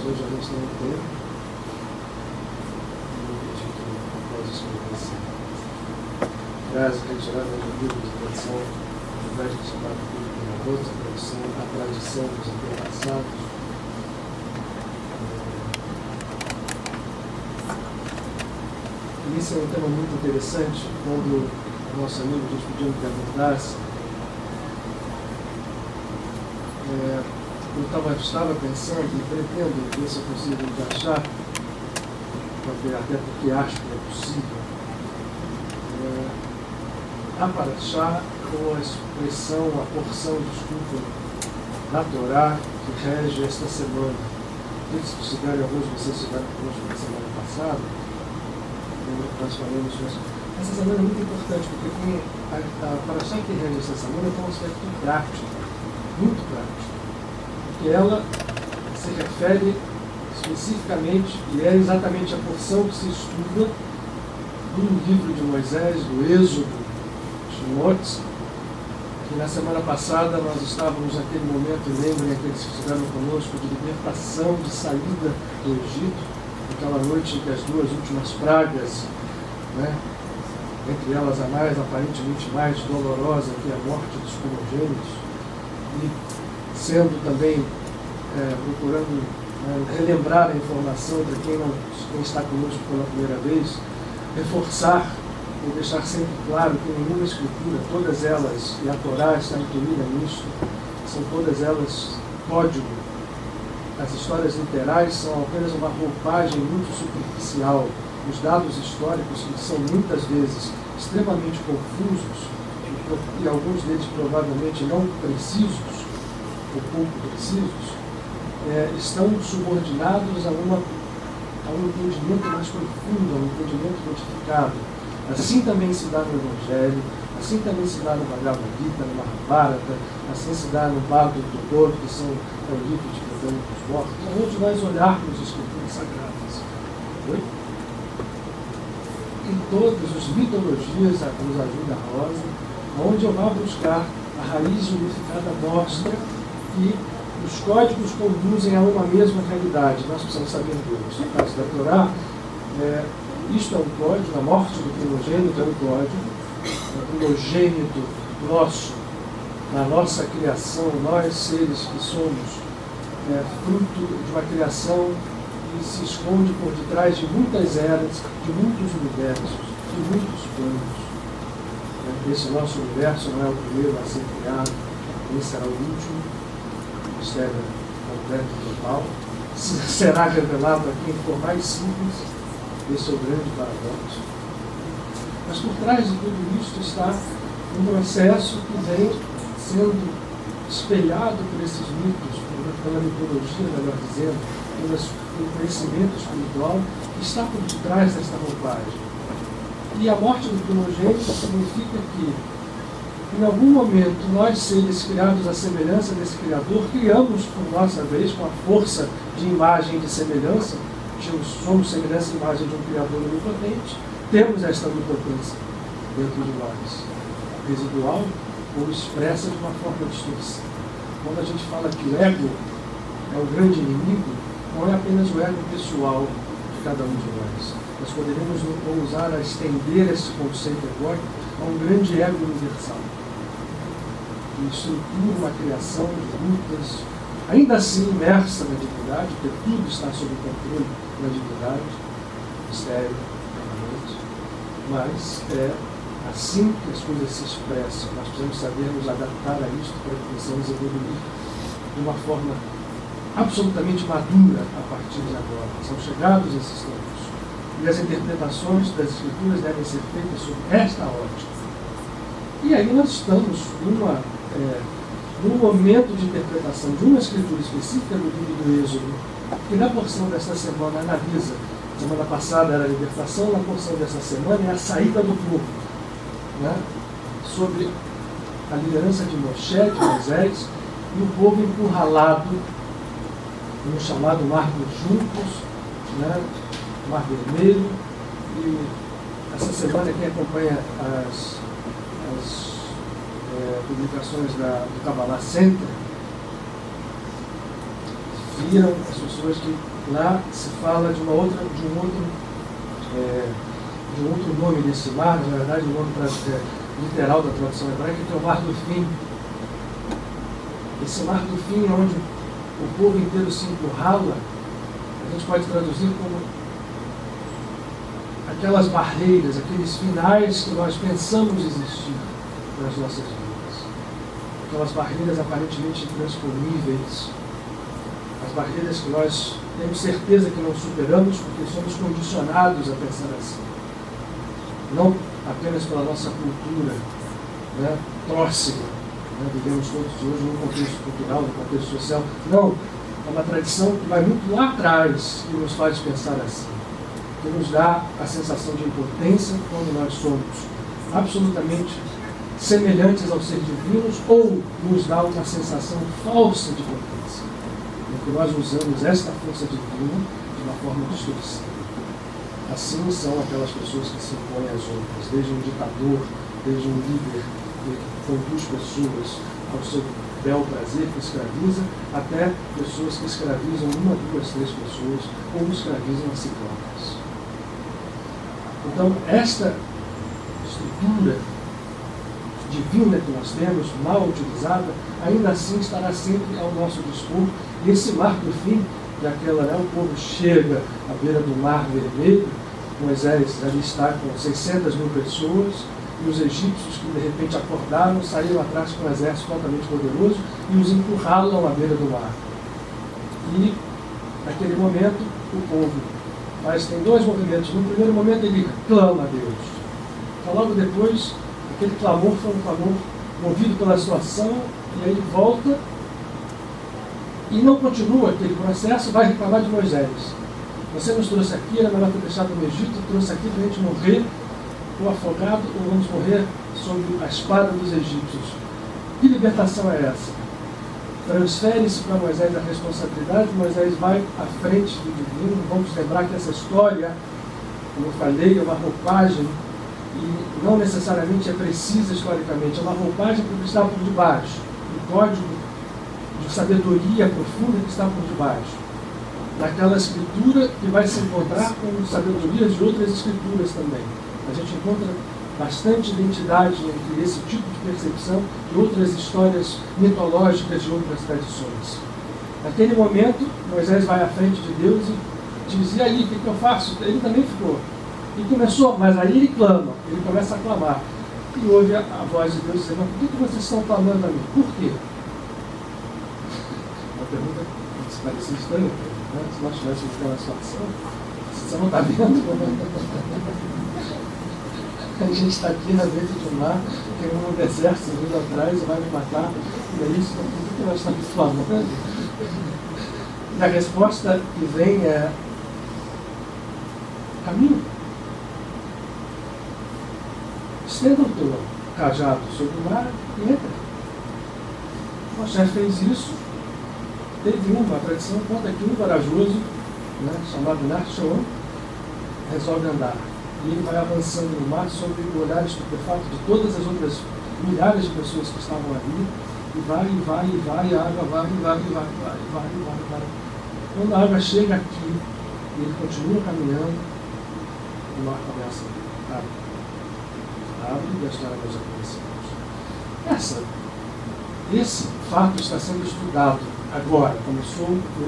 hoje a gente não tem. Eu acredito que após escrever essa frase retirada do livro de tradição, ao invés de chamar de livro de outra a tradição dos antepassados. E esse é um tema muito interessante, quando o nosso amigo diz pedindo que abordasse. Eu estava pensando e pretendo ver se eu consigo encaixar, até porque acho que é possível, a Parashá com a expressão, a porção, desculpa, da Torá que rege esta semana. Se estiverem alguns de vocês estiveram conosco na semana passada, nós falamos disso. Essa semana é muito importante, porque a Parashá que rege esta semana tem um aspecto prático, muito prático. Porque ela se refere especificamente, e é exatamente a porção que se estuda do livro de Moisés, do Êxodo, Shemot, que na semana passada nós estávamos naquele momento, lembrem aqueles que estiveram conosco, de libertação, de saída do Egito, aquela noite em que as duas últimas pragas, né, entre elas a mais, aparentemente mais dolorosa, que é a morte dos primogênitos, e sendo também, procurando relembrar a informação para quem está conosco pela primeira vez, reforçar ou deixar sempre claro que nenhuma escritura, todas elas, e a Torá está incluída nisso, são todas elas código. As histórias literais são apenas uma roupagem muito superficial. Os dados históricos, que são muitas vezes extremamente confusos, e alguns deles provavelmente não precisos, ou pouco precisos, estão subordinados a um entendimento mais profundo, a um entendimento modificado. Assim também se dá no Evangelho, assim também se dá no Bhagavad Gita, no Mahabharata, assim se dá no Bhagavad Gita, que são o livro de Perdão dos Mortos, onde nós olharmos as escrituras sagradas. Em todas as mitologias, a Cruz Ajuda Rosa, onde eu vá buscar a raiz unificada mostra que os códigos conduzem a uma mesma realidade. Nós precisamos saber Deus. No caso da Torá, isto é um código, a morte do primogênito é um código, o primogênito nosso, na nossa criação, nós seres que somos fruto de uma criação que se esconde por detrás de muitas eras, de muitos universos, de muitos planos. Esse nosso universo não é o primeiro a ser criado, esse será o último, o mistério completo e total. Será revelado a quem for mais simples. Esse é o grande paradoxo. Mas por trás de tudo isso está um processo que vem sendo espelhado por esses mitos, pela mitologia, melhor dizendo, pelo conhecimento espiritual, que está por detrás desta roupagem. E a morte do primogênito significa que, em algum momento, nós, seres criados à semelhança desse Criador, criamos, por nossa vez, com a força de imagem e de semelhança, somos semelhança e imagem de um Criador onipotente, temos esta onipotência dentro de nós, residual ou expressa de uma forma distorcida. Quando a gente fala que o ego é o grande inimigo, não é apenas o ego pessoal de cada um de nós. Nós poderíamos ousar a estender esse conceito egóico a um grande ego universal, que estrutura uma criação de lutas, ainda assim imersa na divindade, porque tudo está sob o controle da divindade, mistério, permanente, mas é assim que as coisas se expressam. Nós precisamos saber nos adaptar a isto para que possamos evoluir de uma forma absolutamente madura a partir de agora. São chegados esses tempos. E as interpretações das Escrituras devem ser feitas sob esta ótica. E aí nós estamos num momento de interpretação de uma escritura específica no livro do Êxodo, que na porção desta semana analisa, semana passada era a libertação, na porção desta semana é a saída do povo, né? Sobre a liderança de Moshe, de Moisés, e o povo encurralado no chamado Mar dos Juncos, né? Mar Vermelho. E essa semana quem acompanha as publicações do Kabbalah Center viram as pessoas que lá se fala de um outro nome desse mar, na verdade o nome literal da tradução hebraica, que é o Mar do Fim. Esse Mar do Fim é onde o povo inteiro se encurrala, a gente pode traduzir como aquelas barreiras, aqueles finais que nós pensamos existir nas nossas vidas. Aquelas barreiras aparentemente intransponíveis, as barreiras que nós temos certeza que não superamos porque somos condicionados a pensar assim. Não apenas pela nossa cultura, né, próxima, né, vivemos todos hoje num contexto cultural, num contexto social. Não, é uma tradição que vai muito lá atrás que nos faz pensar assim, que nos dá a sensação de impotência quando nós somos absolutamente semelhantes ao ser divinos, ou nos dá uma sensação falsa de potência, porque nós usamos esta força divina de uma forma distorcida. Assim são aquelas pessoas que se impõem às outras, desde um ditador, desde um líder que conduz pessoas ao seu bel prazer, que escraviza, até pessoas que escravizam uma, duas, três pessoas, ou escravizam a si próprias. Então, esta estrutura divina que nós temos, mal utilizada, ainda assim estará sempre ao nosso dispor. E esse mar do fim, que aquela, né, o povo chega à beira do mar vermelho, Moisés ali está com 600 mil pessoas, e os egípcios que de repente acordaram, saíram atrás com um exército altamente poderoso e os empurraram à beira do mar. E, naquele momento, o povo, mas tem dois movimentos. No primeiro momento ele clama a Deus. Então, logo depois, aquele clamor foi um clamor movido pela situação, e aí ele volta e não continua aquele processo, vai reclamar de Moisés. Você nos trouxe aqui, era melhor ter deixado no Egito, trouxe aqui para a gente morrer, ou afogado, ou vamos morrer sob a espada dos egípcios. Que libertação é essa? Transfere-se para Moisés a responsabilidade, Moisés vai à frente do divino. Vamos lembrar que essa história, como eu falei, é uma roupagem, e não necessariamente é precisa historicamente, é uma roupagem que está por debaixo, um código de sabedoria profunda que está por debaixo, daquela escritura que vai se encontrar com sabedorias de outras escrituras também. A gente encontra bastante identidade entre esse tipo de percepção e outras histórias mitológicas de outras tradições. Naquele momento, Moisés vai à frente de Deus e diz: e aí, o que eu faço? Ele também ficou. E começou, mas aí ele clama, ele começa a clamar. E ouve a voz de Deus dizendo: por que vocês estão clamando a mim? Por quê? Uma pergunta que parecia estranha, né? Se nós tivéssemos aquela situação, você não está vendo? A gente está aqui na beira de um mar, tem um exército vindo atrás e vai me matar. E é isso, por que nós estamos clamando? E a resposta que vem é: caminho. Estenda o teu cajado sobre o mar e entra. Moisés fez isso. Teve uma tradição, conta que um corajoso, né, chamado Nachshon, resolve andar. E ele vai avançando no mar sob o olhar estupefato de todas as outras milhares de pessoas que estavam ali. E vai, e vai, e vai, a água vai, e vai, e vai, e vai, e vai, e vai, e vai. Quando a água chega aqui, e ele continua caminhando, o mar começa a abre e a história nós já conhecemos. Esse fato está sendo estudado agora, começou no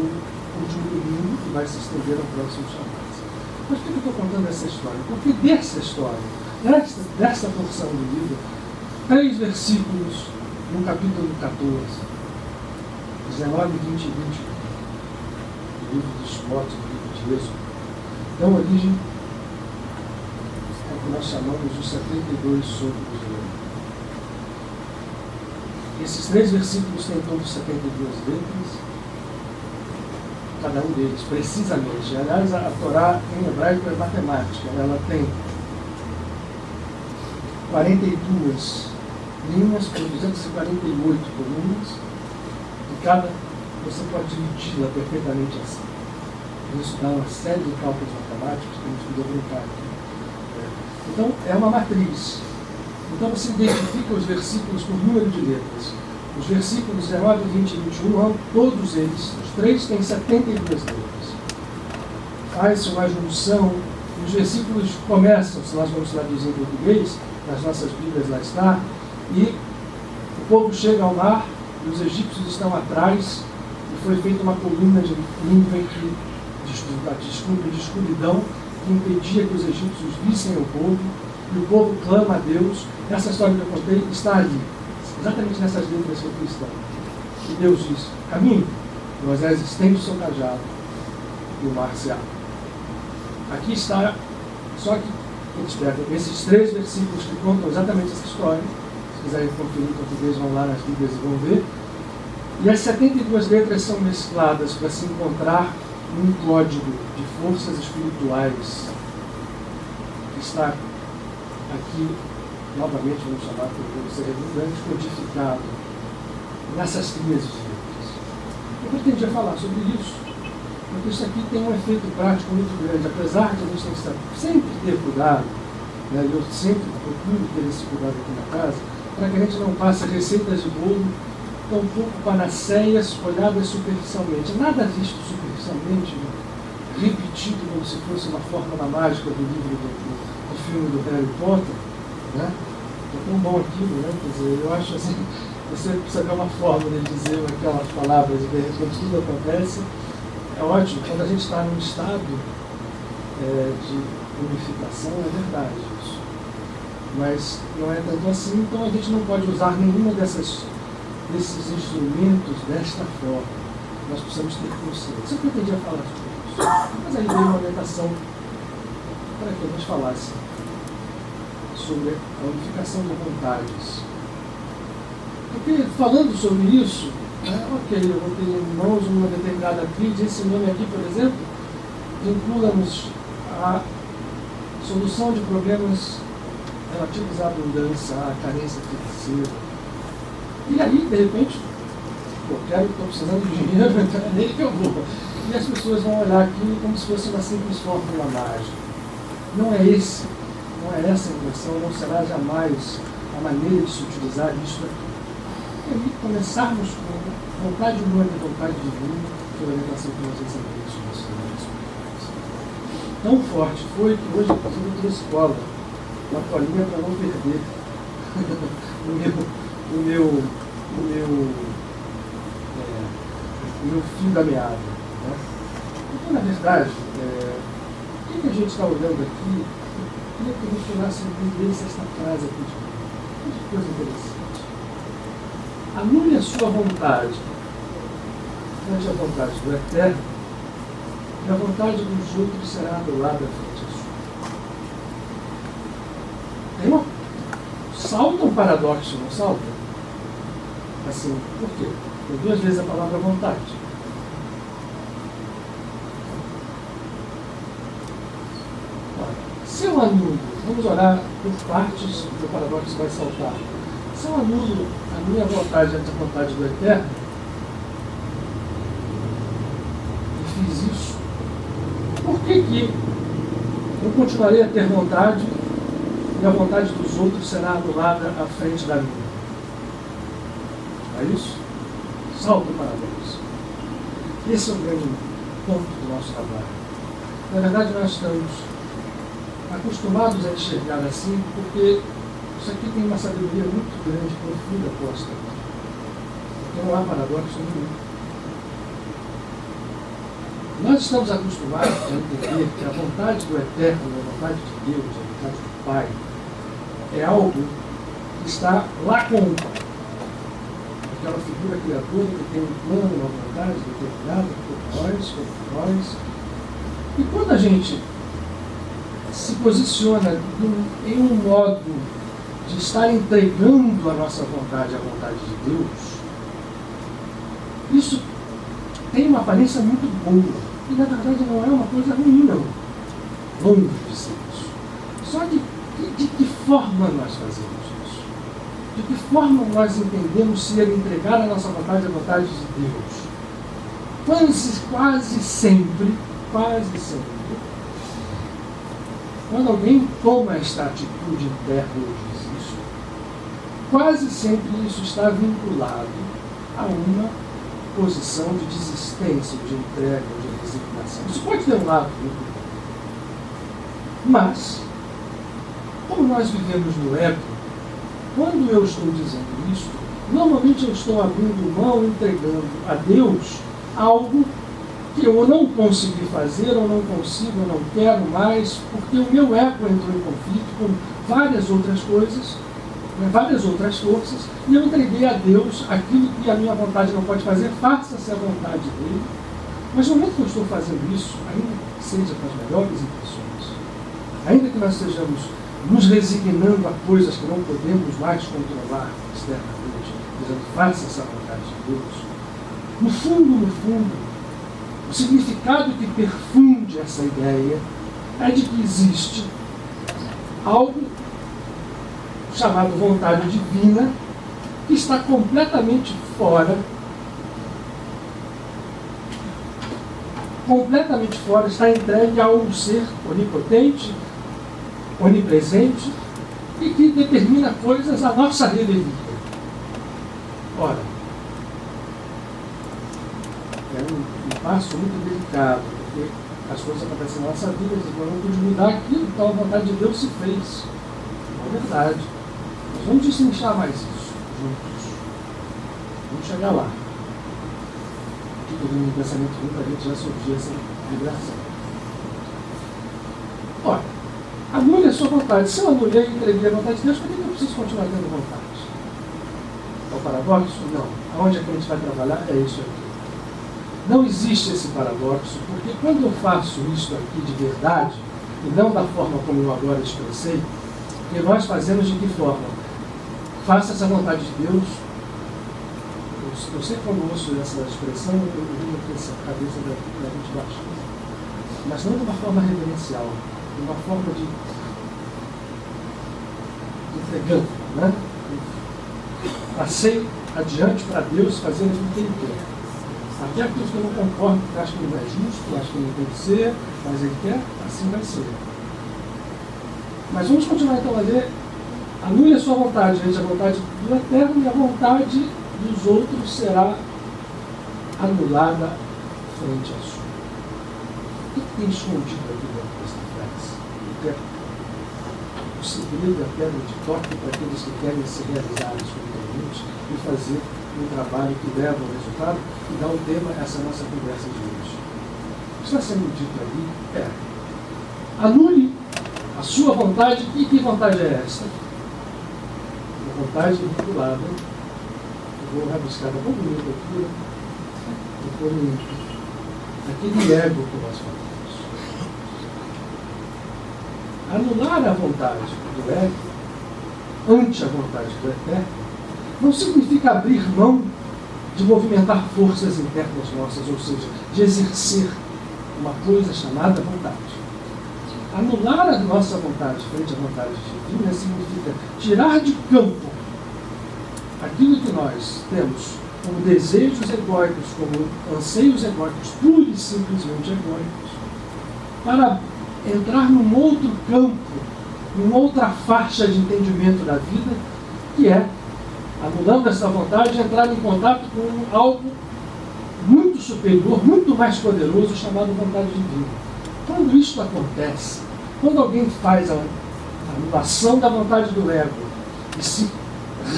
último domingo e vai se estender ao próximo chamado. Mas por que eu estou contando essa história? Porque dessa história, dessa porção do livro, 3 versículos no capítulo 14, 19, 20 e 21, do livro de Shemot, do livro de Êxodo, dão origem ao que nós chamamos de 72 sopros de lei. Esses 3 versículos têm todos 72 letras, cada um deles, precisamente. Aliás, a Torá em hebraico é matemática. Ela tem 42 linhas por 248 colunas, e cada você pode dividi-la perfeitamente assim. Isso dá uma série de cálculos matemáticos que a gente podia brincar aqui. Então, é uma matriz. Então, você identifica os versículos por número de letras. Os versículos 19, 20 e 21, todos eles, os três, têm 72 letras. Faz-se uma junção. Os versículos começam, se nós vamos traduzir em português, nas nossas Bíblias lá está, e o povo chega ao mar, e os egípcios estão atrás, e foi feita uma coluna de nuvem de escuridão, que impedia que os egípcios vissem o povo, e o povo clama a Deus. Essa história que eu contei está ali, exatamente nessas letras que eu fiz. E Deus diz: caminhe. Moisés estende o seu cajado, e o mar se abre. Aqui está, só que eles pegam esses três versículos que contam exatamente essa história. Se quiserem conferir em português, vão lá nas Bíblias e vão ver. E as 72 letras são mescladas para se encontrar um código de forças espirituais que está aqui, novamente, vamos chamar para ser redundante, codificado nessas tríades de letras. Eu pretendia falar sobre isso, porque isso aqui tem um efeito prático muito grande, apesar de a gente sempre ter cuidado, né, eu sempre procuro ter esse cuidado aqui na casa, para que a gente não passe receitas de bolo tão pouco panaceias olhadas superficialmente. Nada visto superficialmente, repetido como se fosse uma fórmula mágica do livro do filme do Harry Potter, né? É tão bom aquilo, né? Quer dizer, eu acho assim, você precisa ver uma fórmula de dizer aquelas palavras e de repente tudo acontece. É ótimo, quando a gente está num estado de unificação, é verdade isso. Mas não é tanto assim, então a gente não pode usar nenhuma desses instrumentos desta forma. Nós precisamos ter consciência. Eu pretendia falar sobre isso, mas aí veio uma orientação para que a gente falasse sobre a unificação de vontades. Porque falando sobre isso, ok, eu vou ter em mãos uma determinada crise. Esse nome aqui, por exemplo, vincula-nos à solução de problemas relativos à abundância, à carência financeira. E aí, de repente, estou precisando de dinheiro, então é nele que eu vou. E as pessoas vão olhar aquilo como se fosse uma simples fórmula mágica. Não é essa a intenção, não será jamais a maneira de se utilizar isso aqui. E aí, começarmos com vontade humana e vontade divina, foi a orientação que nós recebemos nos tão forte foi que hoje, inclusive, eu trouxe cola, uma colinha para não perder o meu fio da meada. Né? Então, na verdade, o que a gente está olhando aqui, eu queria que a gente olhasse e lesse esta frase aqui de mim. Que coisa interessante. Anule a sua vontade ante a vontade do Eterno, e a vontade dos outros será anulada frente à sua. Salta um paradoxo, não salta? Assim, por quê? Tem duas vezes a palavra vontade. Se eu anulo, vamos olhar por partes, o paradoxo vai saltar. Se eu anulo a minha vontade ante a vontade do Eterno, e fiz isso, por que eu continuarei a ter vontade e a vontade dos outros será anulada à frente da minha? É isso? Salta o paradoxo. Esse é o grande ponto do nosso trabalho. Na verdade, nós estamos acostumados a enxergar assim, porque isso aqui tem uma sabedoria muito grande, profunda posta. Porque não há paradoxo nenhum. Nós estamos acostumados a entender que a vontade do Eterno, a vontade de Deus, a vontade do Pai, é algo que está lá com o Pai. Aquela figura criadora que tem um plano, uma vontade determinada por nós. E quando a gente se posiciona em um modo de estar entregando a nossa vontade à vontade de Deus, isso tem uma aparência muito boa. E na verdade não é uma coisa ruim, não. Longe de ser isso. Só de que forma nós fazemos isso? De que forma nós entendemos ser entregar a nossa vontade à vontade de Deus? Quase sempre, quando alguém toma esta atitude interna e diz isso, quase sempre isso está vinculado a uma posição de desistência, de entrega, de resignação. Isso pode ter um lado muito bom. Mas, como nós vivemos no ego, quando eu estou dizendo isso, normalmente eu estou abrindo mão, entregando a Deus algo que eu não consegui fazer, ou não consigo, ou não quero mais, porque o meu ego entrou em conflito com várias outras coisas, várias outras forças, e eu entreguei a Deus aquilo que a minha vontade não pode fazer, faça-se a vontade dele. Mas no momento que eu estou fazendo isso, ainda que seja com as melhores intenções, ainda que nós estejamos nos resignando a coisas que não podemos mais controlar externamente, dizendo, faça-se a vontade de Deus, no fundo, o significado que perfunde essa ideia é de que existe algo chamado vontade divina que está completamente fora, está entregue a um ser onipotente, onipresente e que determina coisas à nossa revelia. Ora, é um passo muito delicado, porque as coisas acontecem na nossa vida, nós não podemos mudar aquilo, então a vontade de Deus se fez. É verdade. Nós vamos destrinchar mais isso juntos. Vamos chegar lá. Aqui todo mundo pensamento ruim para a gente já surgir essa vibração. Ora, anule a sua vontade. Se eu anulei e entreguei a vontade de Deus, por que eu preciso continuar tendo vontade? É o paradoxo? Não. Aonde é que a gente vai trabalhar? É isso aqui. Não existe esse paradoxo, porque quando eu faço isso aqui de verdade, e não da forma como eu agora expressei, que nós fazemos de que forma? Faça essa vontade de Deus. Eu sei quando ouço essa expressão, eu venho aqui essa cabeça da gente baixa. Mas não de uma forma reverencial, de uma forma de entregando, né? Passei adiante para Deus fazer aquilo que Ele quer. Até aquilo que eu não concordo, que acho que não é justo, acho que não tem que ser, mas Ele quer, assim vai ser. Mas vamos continuar então a ler. Anule a sua vontade, gente, a vontade do Eterno, e a vontade dos outros será anulada frente à sua. O que tem escondido aqui dentro desta frase? O segredo é a pedra de toque para aqueles que querem se realizar espiritualmente e fazer um trabalho que leva ao resultado, e dá o tema a essa nossa conversa de hoje. O que está sendo dito ali é: anule a sua vontade. E que vontade é esta? Uma vontade vinculada. Eu vou rabiscar da pouco minuto aqui, aquele ego que nós falamos. Anular a vontade do ego ante a vontade do Eterno não significa abrir mão de movimentar forças internas nossas, ou seja, de exercer uma coisa chamada vontade. Anular a nossa vontade frente à vontade divina significa tirar de campo aquilo que nós temos como desejos egóicos, como anseios egóicos, pura e simplesmente egóicos, para entrar num outro campo, numa outra faixa de entendimento da vida, que é, anulando essa vontade, entrar em contato com algo muito superior, muito mais poderoso, chamado vontade divina. Quando isso acontece, quando alguém faz a anulação da vontade do ego e se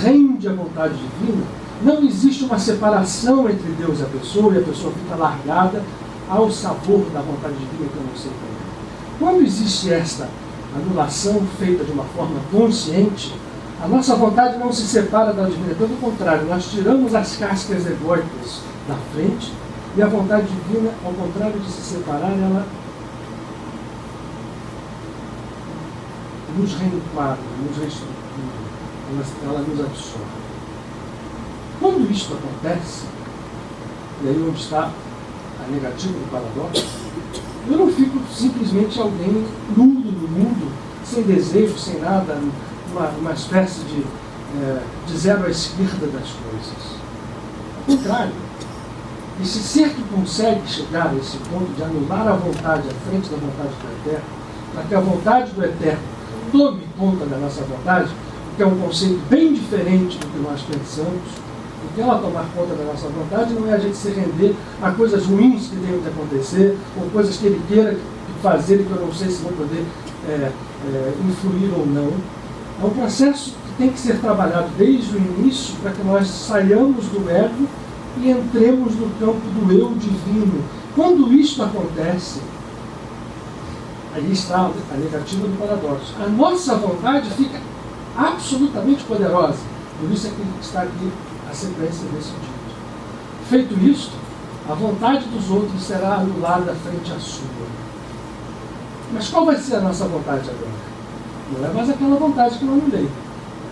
rende à vontade divina, não existe uma separação entre Deus e a pessoa fica largada ao sabor da vontade divina, que eu não sei como é. Quando existe esta anulação feita de uma forma consciente, a nossa vontade não se separa da divina, pelo contrário, nós tiramos as cascas egóicas da frente, e a vontade divina, ao contrário de se separar, ela nos reenquadra, nos reestrutura, ela nos absorve. Quando isto acontece, e aí onde está a negativa do paradoxo, eu não fico simplesmente alguém nulo no mundo, sem desejo, sem nada, uma espécie de zero à esquerda das coisas. Ao contrário, esse ser que consegue chegar a esse ponto de anular a vontade à frente da vontade do Eterno, para que a vontade do Eterno tome conta da nossa vontade, o porque é um conceito bem diferente do que nós pensamos. Porque ela tomar conta da nossa vontade não é a gente se render a coisas ruins que tenham que acontecer, ou coisas que ele queira fazer e que eu não sei se vou poder influir ou não. É um processo que tem que ser trabalhado desde o início para que nós saiamos do ego e entremos no campo do eu divino. Quando isso acontece, aí está a negativa do paradoxo. A nossa vontade fica absolutamente poderosa. Por isso é que está aqui a sequência desse dito. Feito isto, a vontade dos outros será anulada frente à sua. Mas qual vai ser a nossa vontade agora? Não é mais aquela vontade que eu anulei.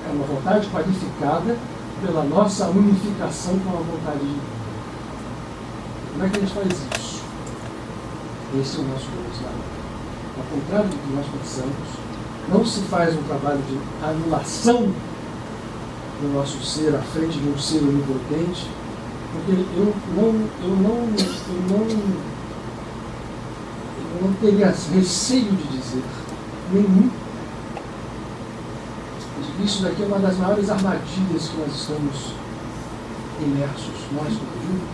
É uma vontade qualificada pela nossa unificação com a vontade de Deus. Como é que a gente faz isso? Esse é o nosso resultado. Ao contrário do que nós pensamos, não se faz um trabalho de anulação do nosso ser à frente de um ser onipotente, porque eu não teria receio de dizer nenhum. Isso daqui é uma das maiores armadilhas que nós estamos imersos, nós como Júlio.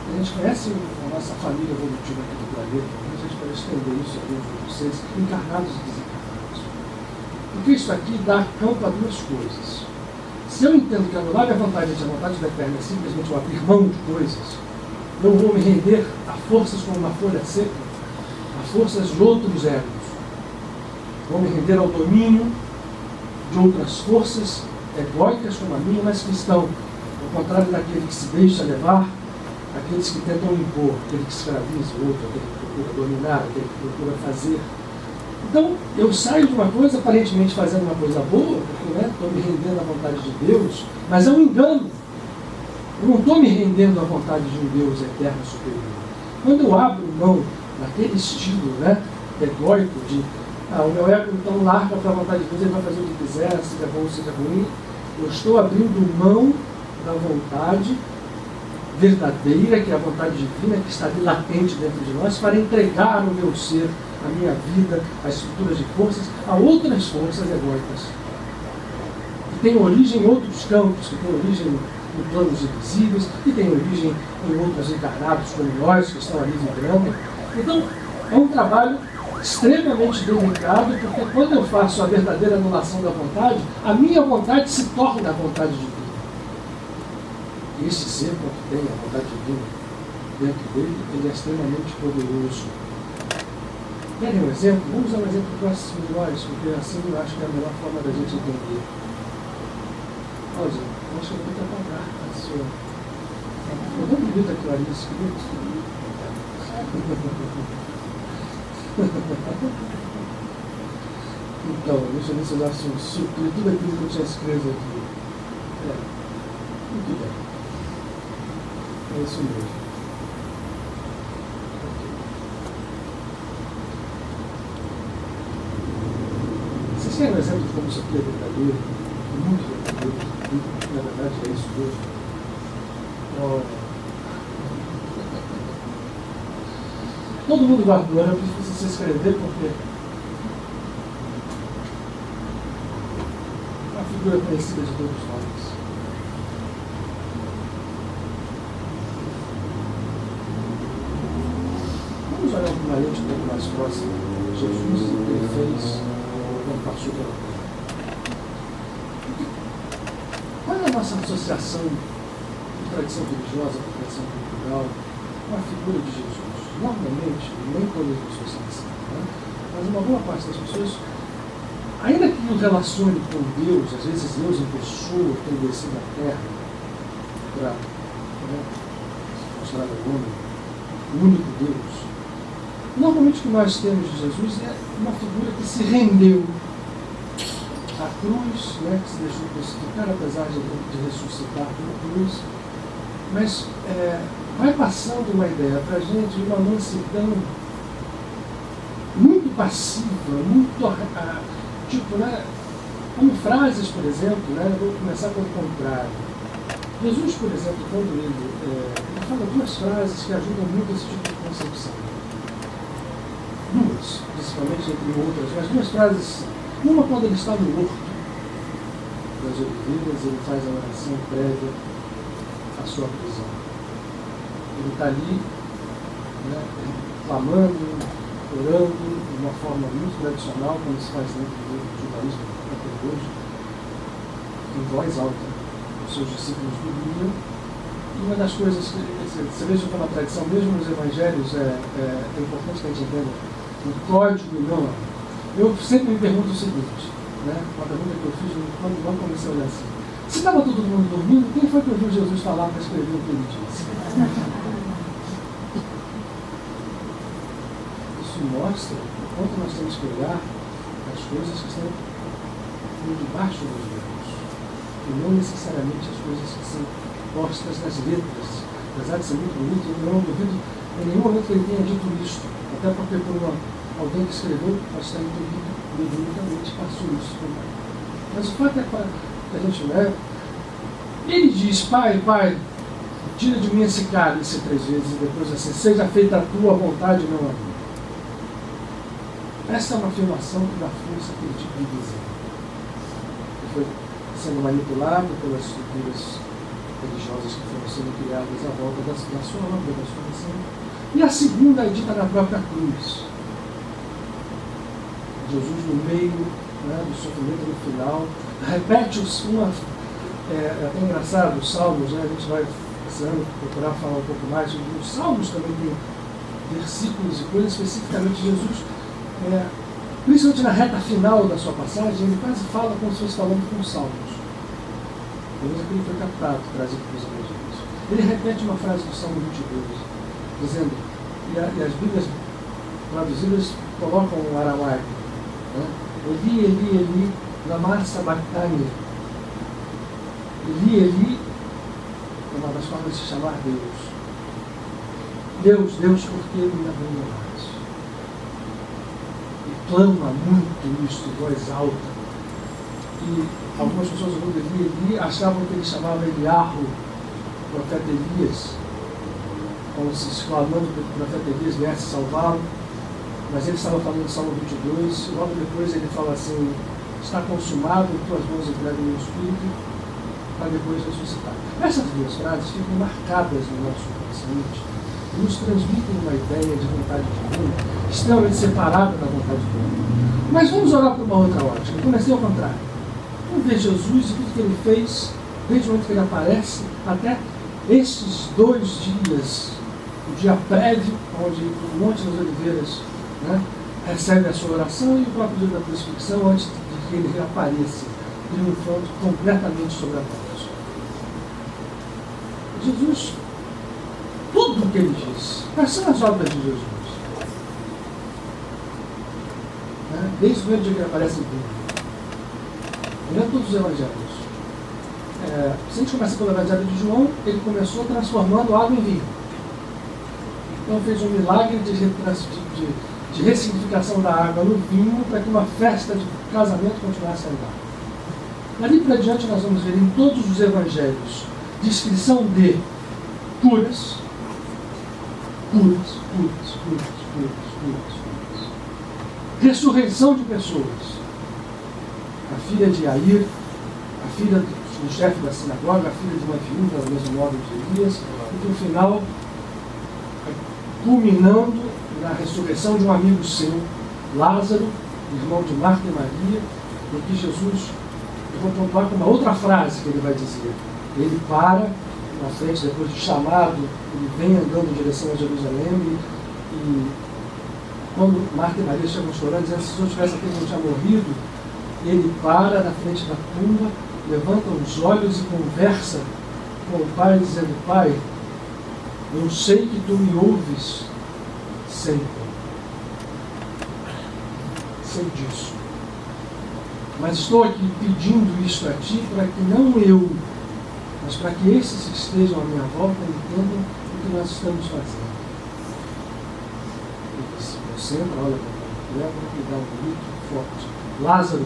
A gente conhece a nossa família evolutiva aqui do planeta, a gente pode estender isso a alguns de vocês, encarnados e desencarnados. Porque isso aqui dá campo a duas coisas. Se eu entendo que anular a vontade e a vontade da eterna é simplesmente eu abrir mão de coisas, eu vou me render a forças como uma folha seca, a forças de outros egos. Vou me render ao domínio de outras forças egóicas como a minha, mas que estão, ao contrário daquele que se deixa levar, aqueles que tentam impor, aquele que escraviza o outro, aquele que procura dominar, aquele que procura fazer. Então, eu saio de uma coisa aparentemente fazendo uma coisa boa, porque estou me rendendo à vontade de Deus, mas é um engano. Eu não estou me rendendo à vontade de um Deus eterno superior. Quando eu abro mão daquele estilo egóico de o meu ego então larga para a vontade de Deus, ele vai fazer o que quiser, seja bom ou seja ruim, eu estou abrindo mão da vontade verdadeira, que é a vontade divina, que está ali latente dentro de nós, para entregar o meu ser, a minha vida, as estruturas de forças, a outras forças egóicas, que têm origem em outros campos, que têm origem em planos invisíveis, que têm origem em outros encarnados como nós, que estão ali vibrando. Então, é um trabalho extremamente delicado, porque quando eu faço a verdadeira anulação da vontade, a minha vontade se torna a vontade divina. E esse ser, quando tem a vontade divina dentro dele, ele é extremamente poderoso. Querem um exemplo? Vamos usar um exemplo próximo de nós, porque assim eu acho que é a melhor forma da gente entender. Olha, eu acho que eu vou ter que apagar a sua. Eu não bonito aquilo ali, isso que Então, deixa eu ver se eu acho um suprir tudo aquilo que eu tinha escrito aqui. Muito bem. É isso mesmo. Vocês querem um exemplo de como isso aqui é verdadeiro? Muito verdadeiro. Na verdade é isso mesmo. Todo mundo guardou, eu preciso se escrever porque é uma figura conhecida de todos nós. Vamos olhar para uma lente um pouco mais próxima. Jesus, ele fez quando passou pela terra. Qual é a nossa associação de tradição religiosa com tradição cultural com a figura de Jesus? Normalmente, nem todas as pessoas são assim, mas uma boa parte das pessoas, ainda que o relacione com Deus, às vezes Deus em pessoa tem descido à terra para mostrar ao homem o único Deus. Normalmente o que nós temos de Jesus é uma figura que se rendeu à cruz, que se deixou crucificar, apesar de ressuscitar pela cruz, mas vai passando uma ideia para a gente de uma mansidão muito passiva, muito como frases, por exemplo, eu vou começar pelo contrário. Jesus, por exemplo, quando ele fala duas frases que ajudam muito esse tipo de concepção. Duas, principalmente entre outras, mas duas frases. Uma quando ele está no horto, das Oliveiras, ele faz a oração prévia à sua prisão. Ele está ali, né, clamando, orando, de uma forma muito tradicional, como se faz dentro do judaísmo até hoje, em voz alta. Os seus discípulos dormiam. E uma das coisas que você veja como a tradição, mesmo nos evangelhos, é importante que a gente entenda o código não. Eu sempre me pergunto o seguinte, né? Uma pergunta que eu fiz quando comecei a olhar assim. Se estava todo mundo dormindo, quem foi que ouviu Jesus falar para escrever o que ele disse? Isso mostra o quanto nós temos que olhar as coisas que estão por debaixo dos dedos, e não necessariamente as coisas que são postas nas letras. Apesar de ser muito bonito, eu não duvido em nenhum momento que ele tenha dito isto, até porque por alguém que escreveu pode estar entendido biblicamente, passou isso também. Mas o fato é que a gente leva. Ele diz: Pai, tira de mim esse cálice 3 vezes, e depois assim, seja feita a tua vontade, não a minha. Essa é uma afirmação que dá força àquele tipo de desenho, que foi sendo manipulado pelas estruturas religiosas que foram sendo criadas à volta da sua obra, da sua missão. E a segunda é dita na própria cruz. Jesus, no meio, né, do sofrimento no final, repete é até engraçado, os Salmos, né, a gente vai esse ano procurar falar um pouco mais. Os Salmos também tem versículos e coisas, especificamente Jesus, principalmente na reta final da sua passagem, ele quase fala como se fosse falando com os Salmos. Pelo menos aquilo foi captado, trazido para os evangelhos. Ele repete uma frase do Salmo 22, dizendo, e as Bíblias traduzidas colocam um aramaico, né? Eli, Eli, Eli, lama sabachthani. Eli, Eli é uma das formas de se chamar Deus. Deus, por que me abandonaste? E clama muito isso em voz alta. E algumas pessoas ouvindo Eli achavam que ele chamava Eliarro, o profeta Elias, como se exclamando que o profeta Elias viesse salvá-lo. Mas ele estava falando do Salmo 22, e logo depois ele fala assim: está consumado, em tuas mãos entrego o meu espírito, para depois ressuscitar. Essas 2 frases ficam marcadas no nosso consciente e nos transmitem uma ideia de vontade divina extremamente separada da vontade divina. Mas vamos olhar para uma outra ótica. Eu comecei ao contrário. Vamos ver Jesus e tudo que ele fez, desde o momento que ele aparece até esses 2 dias, o dia prévio, onde o Monte das Oliveiras, né, recebe a sua oração, e o próprio dia da crucifixão, antes de que ele reapareça, triunfando completamente sobre a morte. Jesus, tudo o que ele diz, quais são as obras de Jesus? Né? Desde o primeiro dia que ele aparece em Bíblia, olhando todos os evangelhos. Se a gente começa pelo evangelho de João, ele começou transformando água em vinho. Então fez um milagre de ressignificação da água no vinho, para que uma festa de casamento continuasse a andar. Dali para diante nós vamos ver em todos os evangelhos descrição de curas, ressurreição de pessoas. A filha de Jair, a filha do chefe da sinagoga, a filha de uma viúva, do mesmo modo de Elias, e que no final, culminando na ressurreição de um amigo seu, Lázaro, irmão de Marta e Maria, em que Jesus, eu vou pontuar com uma outra frase que ele vai dizer. Ele para na frente, depois de chamado, ele vem andando em direção a Jerusalém, e quando Marta e Maria chegam chorando, dizendo que se Jesus tivesse aqui, não tinha morrido, ele para na frente da tumba, levanta os olhos e conversa com o Pai, dizendo: Pai, eu sei que tu me ouves sempre. Sei disso. Mas estou aqui pedindo isto a ti para que não eu, mas para que esses que estejam à minha volta entendam o que nós estamos fazendo. Você entra, olha para o leva e dá um grito forte: Lázaro,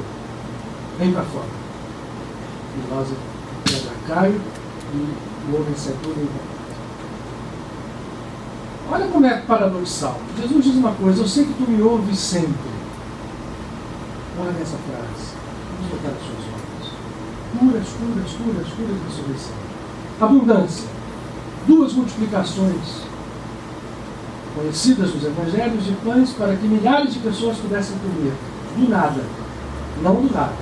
vem para fora. E Lázaro pega Caio e o homem sai todo encontrado. Olha como é paradoxal. Jesus diz uma coisa: eu sei que tu me ouves sempre. Olha essa frase. Vamos botar as suas obras. Curas, curas, curas, curas e ressurreição. Abundância. 2 multiplicações conhecidas nos evangelhos de pães para que milhares de pessoas pudessem comer. Do nada. Não do nada.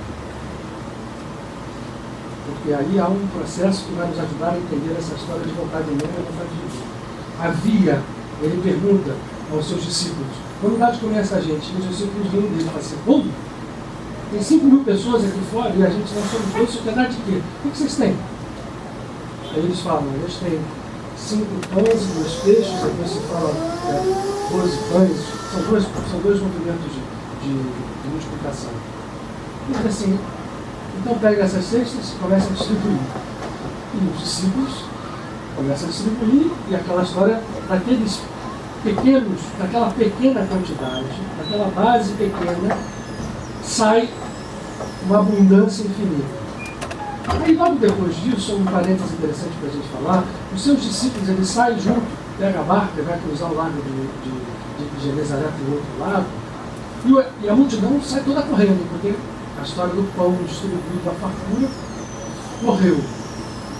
Porque aí há um processo que vai nos ajudar a entender essa história de vontade humana e vontade de Deus. Havia, ele pergunta aos seus discípulos, quando dá de comer essa gente? E os discípulos vêm dele e falam assim, como? Tem 5.000 pessoas aqui fora e a gente não somos dois, isso quer dar de quê? O que vocês têm? Aí eles falam, eles têm 5 pães e 2 peixes, depois se fala 12 pães, são dois movimentos de multiplicação. E diz assim, então pega essas cestas e começa a distribuir. E os discípulos começam a distribuir, e aquela história daqueles pequenos, daquela pequena quantidade, daquela base pequena, sai uma abundância infinita. Aí logo depois disso, um parênteses interessante para a gente falar, os seus discípulos, eles saem junto, pega a barca, vai cruzar o lago de Genezaré para o outro lado, e a multidão sai toda correndo, porque a história do pão distribuído da fartura correu.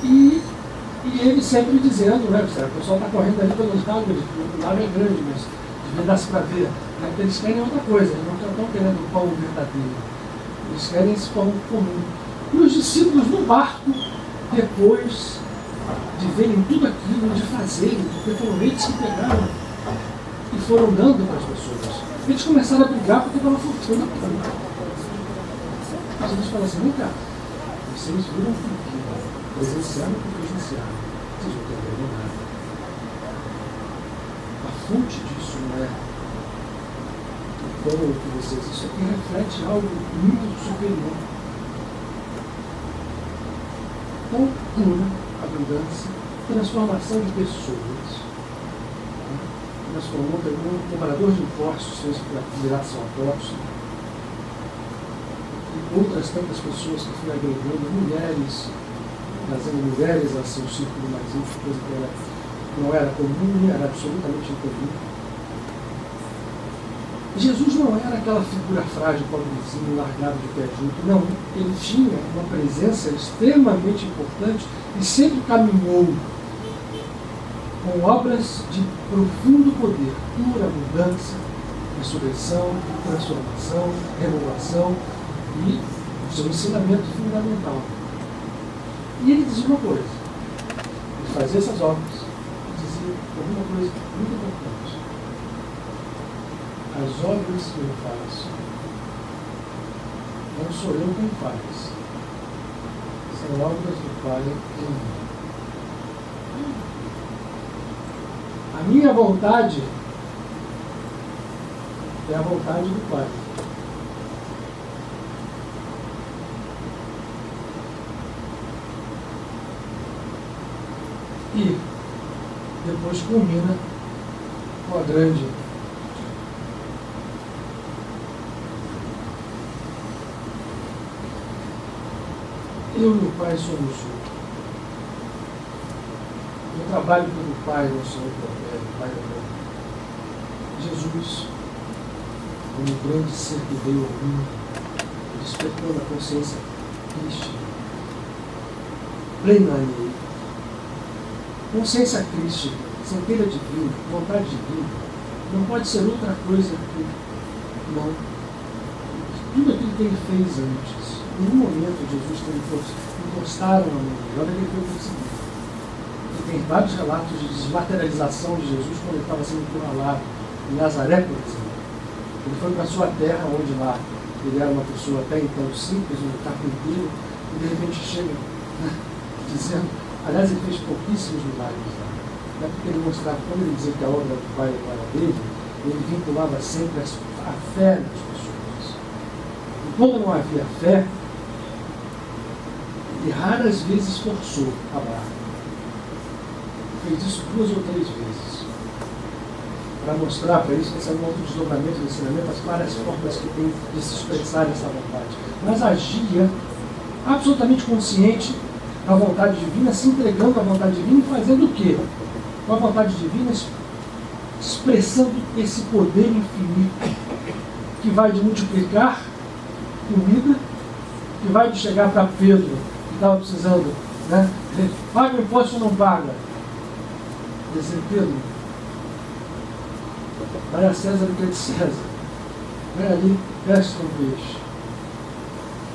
E ele sempre dizendo, né, o pessoal está correndo ali pelos lagos, o lago é grande, mas devia dar-se para ver. Né, eles querem outra coisa, eles não estão querendo o pão verdadeiro. Eles querem esse pão comum. E os discípulos no barco, depois de verem tudo aquilo, de fazerem, porque foram eles que pegaram e foram dando para as pessoas. Eles começaram a brigar porque estava faltando pão. Mas eles falam assim, vem cá, vocês viram que presenciaram o que presenciaram. Vocês não entenderam nada. A fonte disso não é o pão que vocês. Isso aqui reflete algo muito superior. Então, cura, abundância, transformação de pessoas. Transformou um cobrador de impostos, fez virar São Apóstolo. E outras tantas pessoas que foram agregando, mulheres, trazendo mulheres a seu círculo mais íntimo, coisa que não era comum, era absolutamente incomum. Jesus não era aquela figura frágil, pobrezinho, largado de pé junto. Não, ele tinha uma presença extremamente importante e sempre caminhou com obras de profundo poder, cura, abundância, ressurreição, transformação, renovação e o seu ensinamento fundamental. E ele dizia uma coisa, ele fazia essas obras, ele dizia alguma coisa muito importante. As obras que eu faço, não sou eu quem faz, são obras do Pai em mim. A minha vontade é a vontade do Pai. E depois culmina com a grande eu e o Pai somos um. Eu trabalho pelo Pai, não sou o Pai do mundo. Jesus, como grande ser que veio ao mundo, despertou na consciência crística, plena nele. Consciência crística, centelha divina, vontade divina, não pode ser outra coisa que não. Tudo aquilo que ele fez antes. Em nenhum momento Jesus encostaram a mão. Olha ele foi conseguido. E tem vários relatos de desmaterialização de Jesus quando ele estava sendo encurralado em Nazaré, por exemplo. Ele foi para a sua terra, onde lá ele era uma pessoa até então simples, um carpinteiro, e de repente chega dizendo, aliás, ele fez pouquíssimos milagres lá. Não é porque ele mostrava, quando ele dizia que a obra do Pai era dele, ele vinculava sempre a fé das pessoas. E quando não havia fé, ele raras vezes forçou a barra. Fez isso 2 ou 3 vezes. Para mostrar para isso, esse é um outro desdobramento do ensinamento, as várias formas que tem de se expressar essa vontade. Mas agia absolutamente consciente da vontade divina, se entregando à vontade divina e fazendo o quê? Com a vontade divina, expressando esse poder infinito que vai de multiplicar comida, que vai de chegar para Pedro estava precisando, né? Paga o imposto ou não paga? Dizia, Pedro, vai a César o que é de César. Vai ali, pesca um peixe.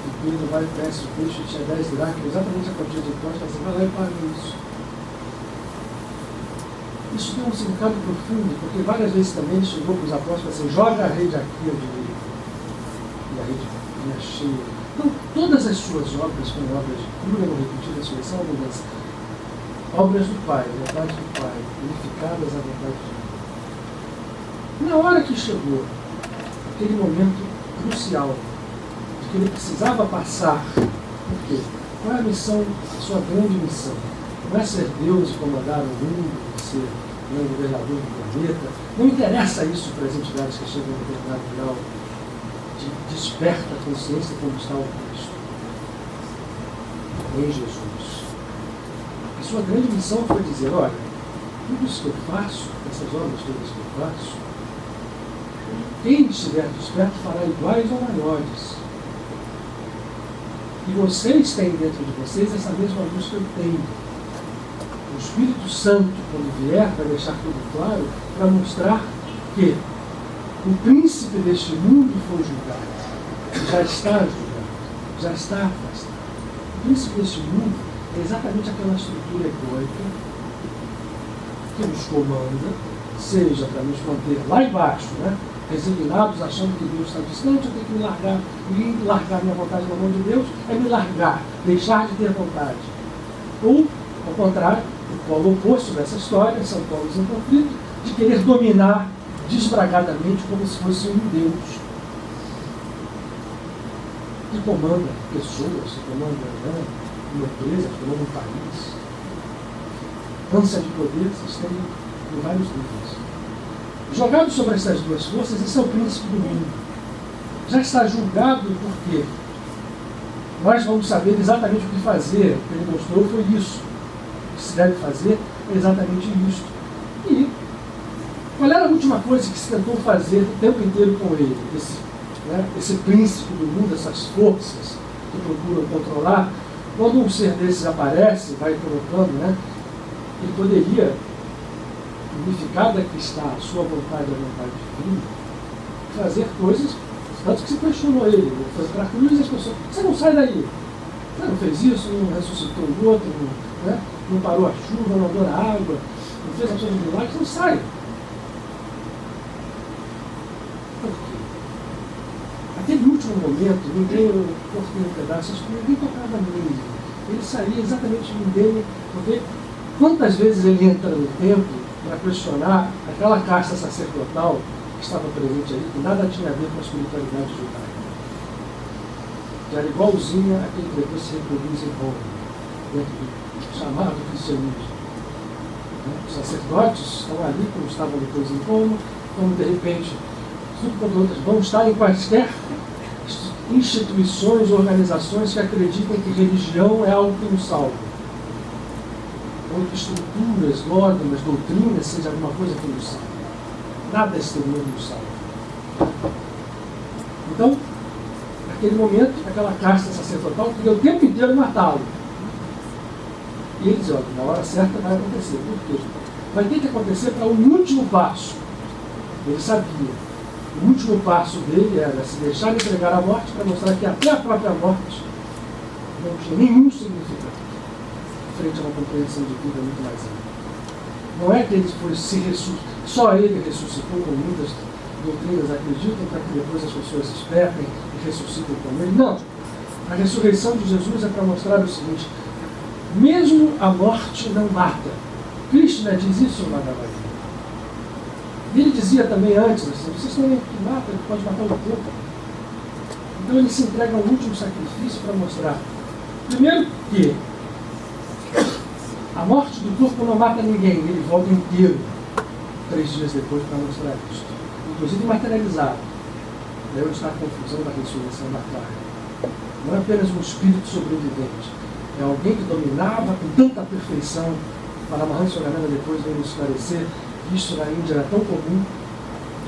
E Pedro vai e pesca o peixe, tinha 10 dracmas, exatamente a quantia de imposto, assim, vai lá e paga isso. Isso tem um significado profundo, porque várias vezes também ele chegou para os apóstolos e falou assim, joga a rede aqui, eu diria. E a rede vinha cheia. Então, todas as suas obras, como obras de cura, não repetida, ressurreição, abundância, obras do Pai, vontade do Pai, unificadas à vontade de Deus. Na hora que chegou, aquele momento crucial, de que ele precisava passar, por quê? Qual é a missão, a sua grande missão? Não é ser Deus e comandar o mundo, ser o governador do planeta. Não interessa isso para as entidades que chegam a um determinado grau de desperta a consciência como está o Cristo. Em Jesus. A sua grande missão foi dizer, olha, tudo isso que eu faço, essas obras todas que eu faço, quem estiver desperto fará iguais ou maiores. E vocês têm dentro de vocês essa mesma luz que eu tenho. O Espírito Santo, quando vier, vai deixar tudo claro para mostrar que o príncipe deste mundo foi julgado. Já está julgado. Já está afastado. O príncipe deste mundo é exatamente aquela estrutura egóica que nos comanda, seja para nos manter lá embaixo, né? Resignados, achando que Deus está distante, eu tenho que me largar minha vontade na mão de Deus, é me largar, deixar de ter vontade. Ou, ao contrário, o polo oposto dessa história, são polos em conflito, de querer dominar desbragadamente como se fosse um Deus que comanda pessoas, que comanda, né, uma empresa, que comanda um país. Ânsia de poder se estende em vários níveis. Jogado sobre essas duas forças, esse é o príncipe do mundo. Já está julgado porque nós vamos saber exatamente o que fazer. O que ele mostrou foi isso. O que se deve fazer é exatamente isso. E qual era a última coisa que se tentou fazer o tempo inteiro com ele? Esse príncipe do mundo, essas forças que procuram controlar. Quando um ser desses aparece, vai colocando, né, ele poderia, unificada que está a sua vontade e a vontade divina, fazer coisas, tanto que se questionou ele, foi para a cruz e as pessoas, você não sai daí, você não fez isso, não ressuscitou o outro, não parou a chuva, não andou na água, não fez ações de milagres, não sai. Por quê? Aquele último momento, ninguém cortou um pedaço, ninguém tocava nele. Ele saía exatamente ninguém, porque quantas vezes ele entra no templo para questionar aquela casta sacerdotal que estava presente ali, que nada tinha a ver com a espiritualidade judaica. Que era igualzinha àquele que depois se reproduz em Roma, dentro do chamado cristianismo. Os sacerdotes estão ali, como estavam depois em Roma, como de repente, vão estar em quaisquer instituições, organizações que acreditam que religião é algo que nos salva. Ou que estruturas, dogmas, doutrinas, seja alguma coisa que nos salva. Nada exterior nos salva. Então, naquele momento, aquela casta sacerdotal queria o tempo inteiro matá-lo. E ele diz, olha, na hora certa vai acontecer. Por quê? Vai ter que acontecer para o último passo. Ele sabia. O último passo dele era se deixar entregar à morte para mostrar que até a própria morte não tinha nenhum significado frente a uma compreensão de vida muito mais ampla. Não é que ele foi se ressuscitar, só ele ressuscitou, como muitas doutrinas acreditam, para que depois as pessoas despertem e ressuscitem como ele. Não. A ressurreição de Jesus é para mostrar o seguinte: mesmo a morte não mata. Krishna diz isso no Bhagavad Gita. E ele dizia também antes, assim, vocês estão vendo que mata, ele pode matar o corpo. Então ele se entrega ao último sacrifício para mostrar, primeiro, que a morte do corpo não mata ninguém, ele volta inteiro 3 dias depois para mostrar isso. Inclusive materializado. Daí onde está a confusão da ressurreição da carne. Não é apenas um espírito sobrevivente. É alguém que dominava com tanta perfeição. Paramahansa Yogananda depois veio nos esclarecer que isso na Índia era tão comum,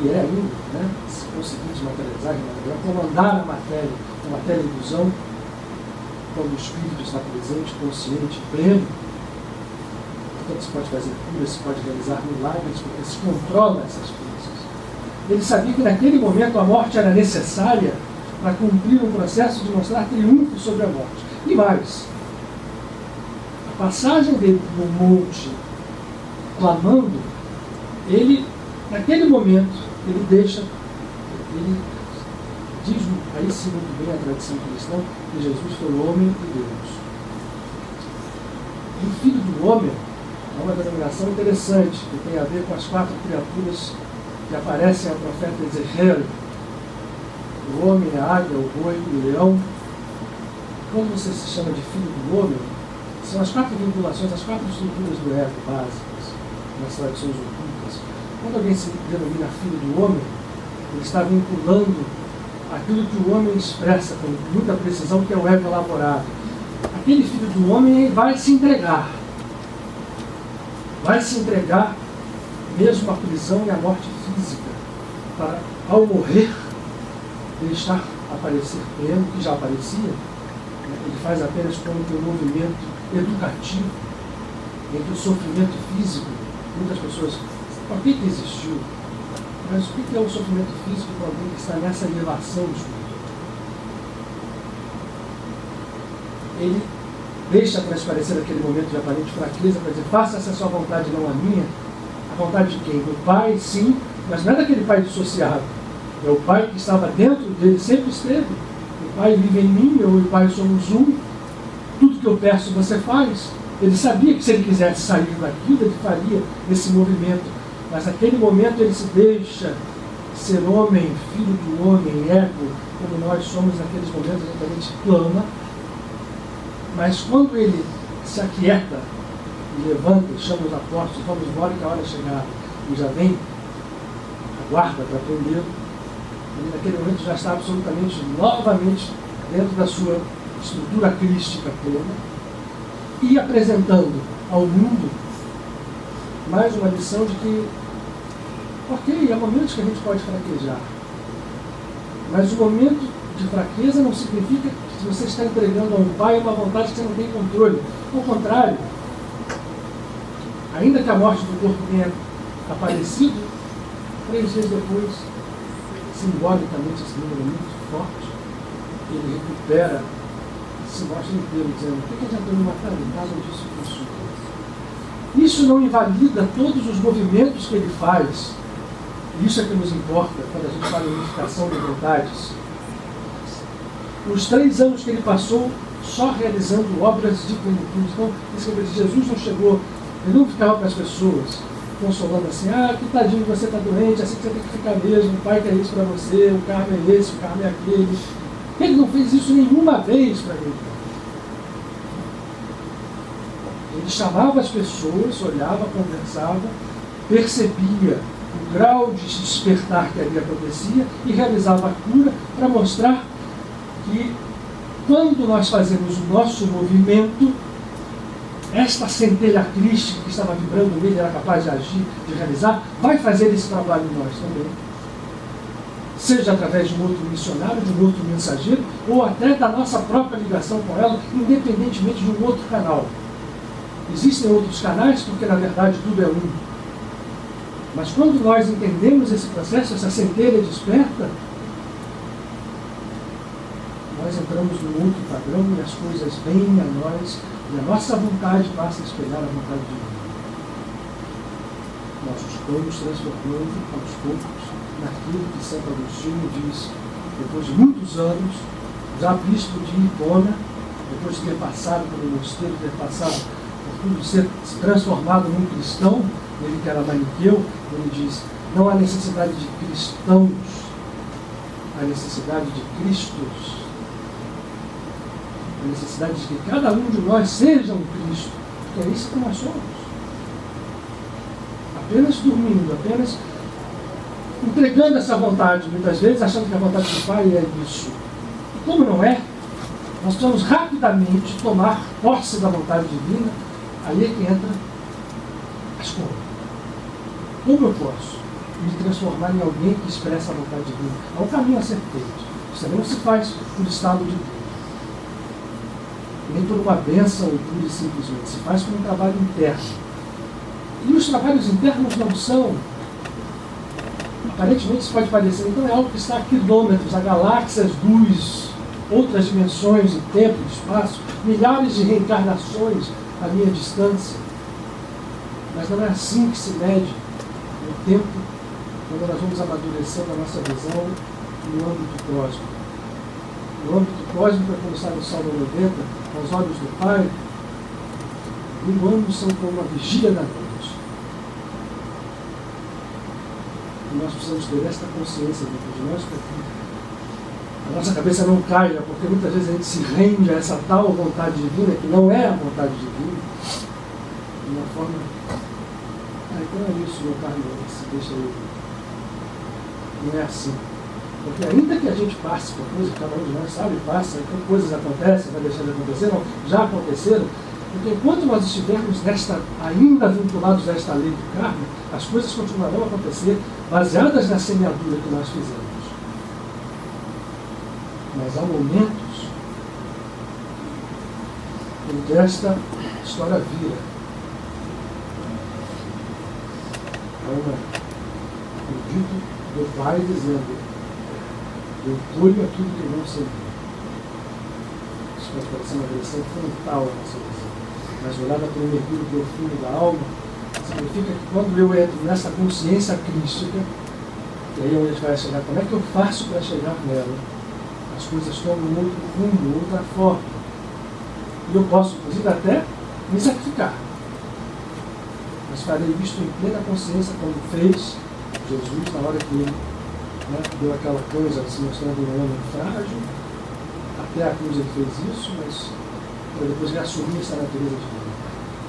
e é ainda, né? Se conseguir desmaterializar, comandar a matéria ilusão. quando o Espírito está presente, consciente, pleno. Portanto, se pode fazer cura, se pode realizar milagres, porque se controla essas coisas. Ele sabia que naquele momento a morte era necessária para cumprir um processo de mostrar triunfo sobre a morte. E mais, a passagem dele no monte, clamando, ele, naquele momento, ele deixa, ele diz, aí sim muito bem a tradição cristã, que Jesus foi o homem de Deus. E o Filho do Homem é uma denominação interessante, que tem a ver com as 4 criaturas que aparecem ao profeta Ezequiel: o homem, a águia, o boi e o leão. Quando você se chama de Filho do Homem, são as 4 vinculações, as 4 estruturas do ego básicas, nas tradições ocultas. Quando alguém se denomina Filho do Homem, ele está vinculando aquilo que o homem expressa com muita precisão, que é o ego elaborado. Aquele Filho do Homem vai se entregar. Vai se entregar mesmo à prisão e à morte física, para, ao morrer, ele está a aparecer pleno, que já aparecia. Ele faz apenas como que um movimento educativo entre o sofrimento físico. Muitas pessoas, por que existiu? Mas o que é o sofrimento físico para alguém que está nessa elevação espiritual? Ele deixa transparecer aquele momento de aparente fraqueza para dizer: faça essa sua vontade, não a minha. A vontade de quem? Do Pai, sim, mas não é daquele Pai dissociado. É o Pai que estava dentro dele, sempre esteve. O Pai vive em mim, eu e o Pai somos um. Tudo que eu peço você faz. Ele sabia que se ele quisesse sair daquilo, ele faria esse movimento. Mas naquele momento ele se deixa ser homem, filho do homem, ego, como nós somos naqueles momentos, a gente clama. Mas quando ele se aquieta e levanta, chama os apóstolos, vamos embora que a hora é chegada, e já vem a guarda para prendê-lo, ele naquele momento já está absolutamente, novamente, dentro da sua estrutura crística plena, e apresentando ao mundo mais uma lição de que, ok, há momentos que a gente pode fraquejar, mas o momento de fraqueza não significa que você está entregando a um Pai uma vontade que você não tem controle. Ao contrário, ainda que a morte do corpo tenha aparecido, 3 dias depois, simbolicamente, esse número é muito forte, ele recupera, se mostra inteiro, dizendo: o que adiantou me matar? Nada disso funciona. Isso não invalida todos os movimentos que ele faz. Isso é que nos importa quando a gente fala em unificação de vontades. Os 3 anos que ele passou só realizando obras de plenitude. Então, Jesus não chegou, ele não ficava para as pessoas consolando assim: ah, que tadinho, você está doente, assim que você tem que ficar mesmo, o Pai quer isso para você, o karma é esse, o karma é aquele. Ele não fez isso nenhuma vez para ele. Ele chamava as pessoas, olhava, conversava, percebia o grau de despertar que ali acontecia e realizava a cura para mostrar que quando nós fazemos o nosso movimento, esta centelha crística que estava vibrando nele, era capaz de agir, de realizar, vai fazer esse trabalho em nós também. Seja através de um outro missionário, de um outro mensageiro, ou até da nossa própria ligação com ela, independentemente de um outro canal. Existem outros canais, porque na verdade tudo é um. Mas quando nós entendemos esse processo, essa centelha desperta, nós entramos num outro padrão e as coisas vêm a nós e a nossa vontade passa a espelhar a vontade de Deus. Nós estamos transformando aos poucos naquilo que Santo Agostinho diz, depois de muitos anos, já bispo de Hipona, depois de ter passado pelo mosteiro, ter passado por tudo, ser transformado num cristão, ele que era maniqueu, ele diz: não há necessidade de cristãos, há necessidade de Cristos. A necessidade de que cada um de nós seja um Cristo, porque é isso que nós somos. Apenas dormindo, apenas entregando essa vontade, muitas vezes achando que a vontade do Pai é isso. E como não é, nós precisamos rapidamente tomar posse da vontade divina. Aí é que entra as contas. Como eu posso me transformar em alguém que expressa a vontade divina? Há um caminho a ser feito. Isso também não se faz por estado de Deus. nem por uma bênção pura e simplesmente. Se faz por um trabalho interno. E os trabalhos internos não são, aparentemente isso pode parecer, então é algo que está a quilômetros, a galáxias, luz, outras dimensões de tempo, de espaço, milhares de reencarnações à minha distância. Mas não é assim que se mede o tempo quando nós vamos amadurecendo a nossa visão no âmbito cósmico. No âmbito cósmico, é como está no Salmo 90, aos olhos do Pai, 1000 anos são como a vigília da noite. E nós precisamos ter esta consciência dentro de nós para que a nossa cabeça não caia, porque muitas vezes a gente se rende a essa tal vontade divina, que não é a vontade divina, de uma forma. Então é isso, meu caro, se deixa aí. Não é assim. Porque ainda que a gente passe por coisas, cada um de nós sabe, passa, então coisas acontecem, vai deixar de acontecer, não, já aconteceram. Porque enquanto nós estivermos ainda vinculados a esta lei do karma, as coisas continuarão a acontecer baseadas na semeadura que nós fizemos. Mas há momentos em que esta história vira. O dito do Pai dizendo: eu colho aquilo que não semeou. Isso pode parecer uma direção frontal à nossa visão, mas olhada por um mergulho profundo da alma, significa que quando eu entro nessa consciência crística, e aí onde a gente vai chegar, como é que eu faço para chegar nela? As coisas tomam um outro rumo, outra forma. E eu posso, inclusive, até me sacrificar. Mas farei isto em plena consciência, como fez Jesus na hora que ele deu aquela coisa se mostrando um homem frágil. Até a cruz ele fez isso, mas para depois ele assumir essa natureza divina.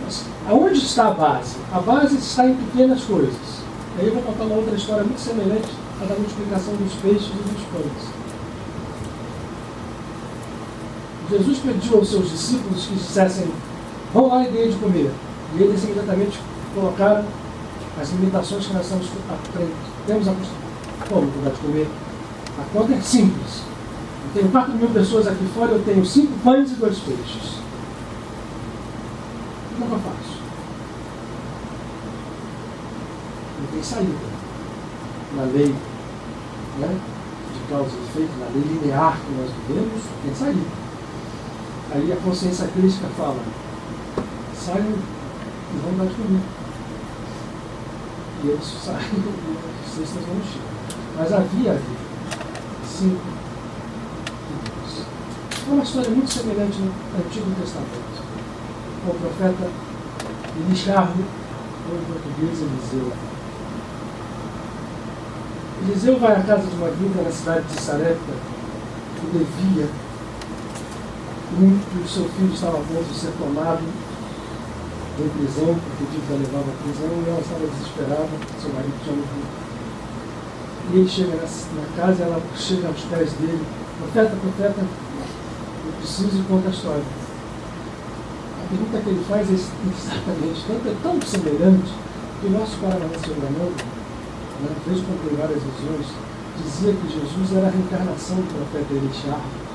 Mas aonde está a base? A base está em pequenas coisas. E aí eu vou contar uma outra história muito semelhante à da multiplicação dos peixes e dos pães. Jesus pediu aos seus discípulos que dissessem: vão lá e deem de comer. E eles imediatamente colocaram as limitações que nós temos a como lugar de comer. A conta é simples. Eu tenho 4.000 pessoas aqui fora, eu tenho 5 pães e 2 peixes. O que eu faço? Não tem saída. Na lei de causa e efeito, na lei linear que nós vivemos, tem saída. Aí a consciência crítica fala: saiam e vão dar de comer. E eles saem e as cestas vão encher. Mas havia 5 irmãos. É uma história muito semelhante no Antigo Testamento. Com o profeta Elishardo, ou em português Eliseu. Eliseu vai à casa de uma viúva na cidade de Sarepta, que devia muito, e o seu filho estava a ponto de ser tomado em prisão, porque o dívida levava à prisão, e ela estava desesperada, seu marido tinha morrido. E ele chega na casa, ela chega aos pés dele: profeta, eu preciso e conta a história. A pergunta que ele faz é exatamente, é tão semelhante, que o nosso Paranacional, fez concluir várias visões, dizia que Jesus era a reencarnação do profeta Elishardo,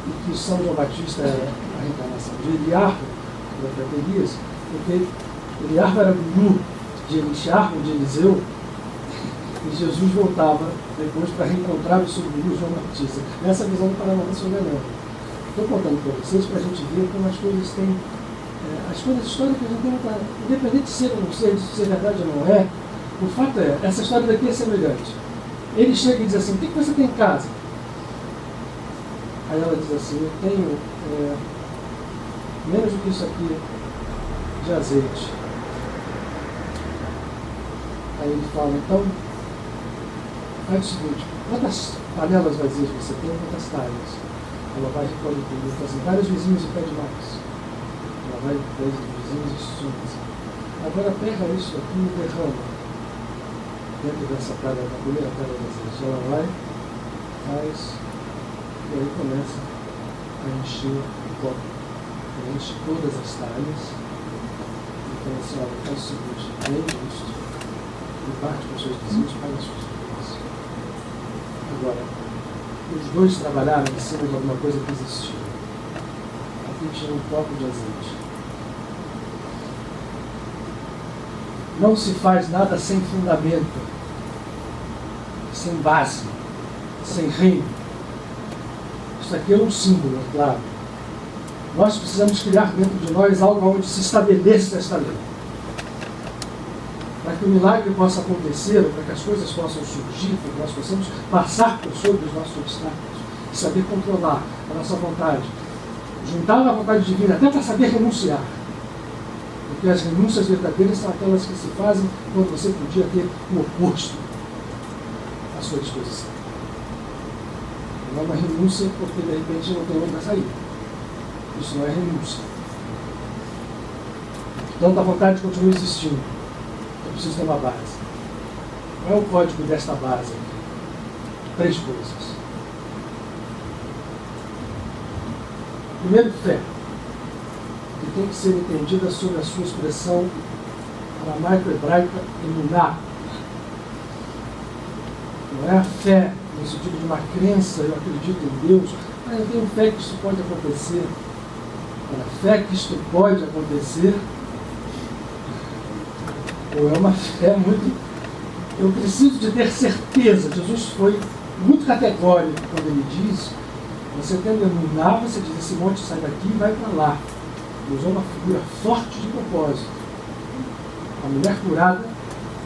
e que São João Batista era a reencarnação de Eliarco, o profeta Elias, porque Eliarco era guru de Elishardo, de Eliseu, e Jesus voltava depois para reencontrar o seu guru João Batista. Essa visão do Paranacional. Estou contando para vocês para a gente ver como as coisas têm. As coisas históricas a gente tem uma. Independente de ser ou não ser, de ser verdade ou não é, o fato é, essa história daqui é semelhante. Ele chega e diz assim: o que você tem em casa? Aí ela diz assim: eu tenho menos do que isso aqui de azeite. Aí ele fala: então, faz o seguinte, quantas panelas vazias você tem, quantas talhas? Ela vai e recolhe tudo. Ele fala assim: vários vizinhos e pede mais. Ela vai e pede os vizinhos e suma assim. Agora pega isso aqui e derrama dentro dessa talha, da primeira talha de azeite. Ela vai, faz, e aí começa a encher o copo. Ela enche todas as talhas. Então assim, ela faz o seguinte: vende isto e parte para os seus vizinhos, paga as suas dívidas. Agora, os dois trabalharam em cima de alguma coisa que existia. A fim tinha um copo de azeite. Não se faz nada sem fundamento, sem base, sem reino. Isso aqui é um símbolo, é claro. Nós precisamos criar dentro de nós algo onde se estabeleça esta lei. Para que o milagre possa acontecer, para que as coisas possam surgir, para que nós possamos passar por sobre os nossos obstáculos e saber controlar a nossa vontade, juntar a vontade divina até para saber renunciar. Porque as renúncias verdadeiras são aquelas que se fazem quando você podia ter o oposto à sua disposição. Não é uma renúncia porque de repente não tem outra saída. Isso não é renúncia. Portanto, a vontade continua existindo. Eu preciso ter uma base. Qual é o código desta base aqui? 3 coisas. Primeiro, fé, que tem que ser entendida sob a sua expressão aramaico-hebraica emuná. Não é a fé no sentido de uma crença, eu acredito em Deus, mas eu tenho fé que isso pode acontecer. A fé que isto pode acontecer, ou é uma fé muito... Eu preciso de ter certeza. Jesus foi muito categórico quando ele diz: você tendo emuná, você diz, esse monte sai daqui e vai para lá. Ele usou uma figura forte de propósito. A mulher curada,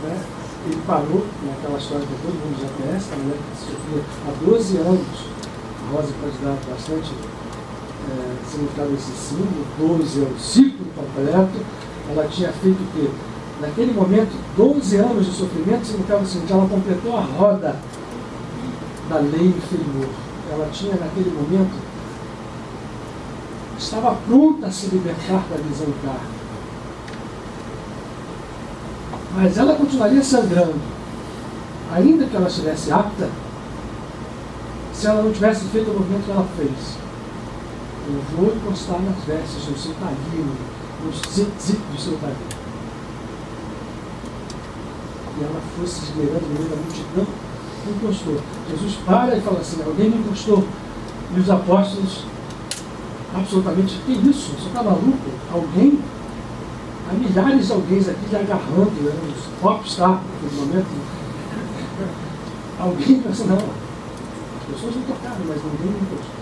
né, ele parou naquela história que todo mundo já conhece, a mulher que sofria há 12 anos. A Rosa pode dar bastante significado esse símbolo. 12 é o ciclo completo. Ela tinha feito o quê? Naquele momento, 12 anos de sofrimento significava o seguinte: ela completou a roda da lei inferior. Ela tinha, naquele momento, estava pronta a se libertar da visão carne. Mas ela continuaria sangrando, ainda que ela estivesse apta, se ela não tivesse feito o movimento que ela fez. Eu vou encostar nas vestes, no seu talinho, no zip do seu talinho. E ela foi se esgueirando no meio da multidão, encostou. Jesus para e fala assim: alguém me encostou. E os apóstolos, absolutamente, que isso? Você está maluco? Alguém? Há milhares de alguém aqui lhe agarrando, né? Os popstars naquele momento. Alguém pensa, não. As pessoas não tocaram, mas ninguém me encostou.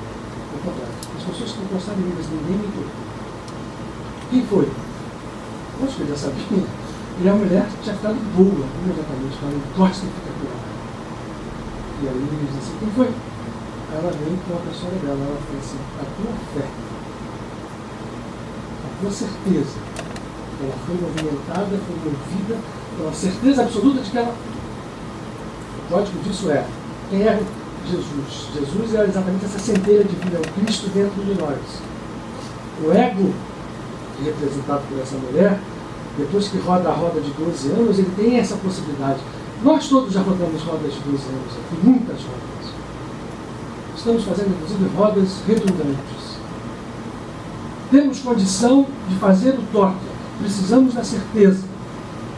As pessoas que encostaram em mim, mas ninguém me tocou. Quem foi? Acho que ele já sabia. E a mulher tinha ficado boa imediatamente, ela encosta e fica curada. E aí ele diz assim: quem foi? Ela vem com a história dela. Ela fala assim: a tua fé, a tua certeza. Ela foi movimentada, foi movida pela certeza absoluta de que ela. O código disso é: quem é Jesus? Jesus é exatamente essa centelha divina, é o Cristo dentro de nós. O ego, representado por essa mulher, depois que roda a roda de 12 anos, ele tem essa possibilidade. Nós todos já rodamos rodas de 12 anos aqui, muitas rodas. Estamos fazendo, inclusive, rodas redundantes. Temos condição de fazer o toque. Precisamos da certeza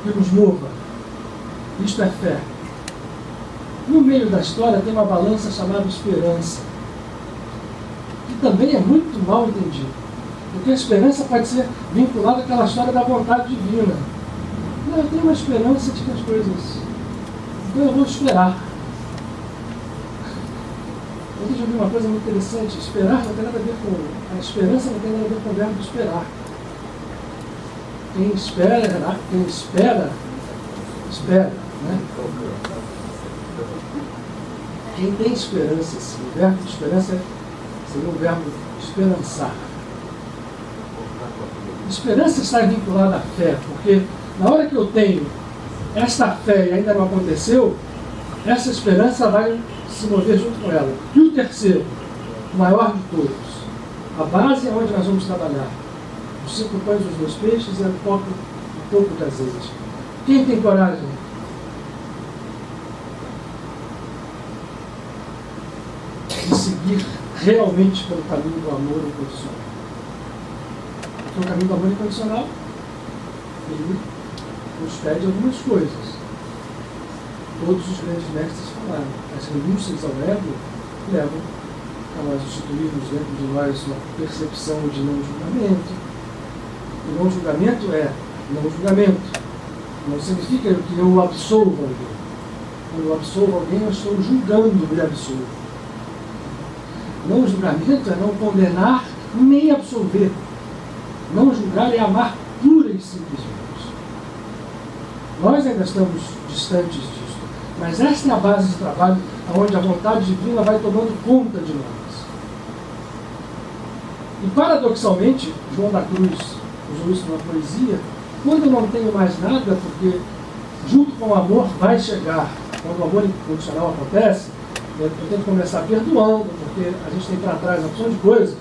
que nos mova. Isto é fé. No meio da história tem uma balança chamada esperança, que também é muito mal entendida. Porque a esperança pode ser vinculada àquela história da vontade divina. Não, eu tenho uma esperança de que as coisas... Então eu vou esperar. Eu já vi uma coisa muito interessante. Esperar não tem nada a ver com... A esperança não tem nada a ver com o verbo esperar. Quem espera, né? Quem tem esperança, sim. O verbo de esperança seria o verbo esperançar. Esperança está vinculada à fé, porque na hora que eu tenho esta fé e ainda não aconteceu, essa esperança vai se mover junto com ela. E o terceiro, o maior de todos, a base é onde nós vamos trabalhar. Os 5 pães, os 2 peixes e um pouco de azeite. Quem tem coragem? De seguir realmente pelo caminho do amor incondicional. Porque o caminho do amor incondicional, ele nos pede algumas coisas. Todos os grandes mestres falaram: as renúncias ao ego levam para nós instituirmos dentro de nós uma percepção de não julgamento. E não julgamento é não julgamento. Não significa que eu absolvo alguém. Quando eu absolvo alguém, eu estou julgando o absolvo. Não julgamento é não condenar nem absolver. Não julgar é amar pura e simplesmente. Nós ainda estamos distantes disso. Mas esta é a base de trabalho onde a vontade divina vai tomando conta de nós. E paradoxalmente, João da Cruz usou isso numa poesia, quando eu não tenho mais nada, porque junto com o amor vai chegar, quando o amor incondicional acontece, eu tenho que começar perdoando, porque a gente tem para trás uma opção de coisas,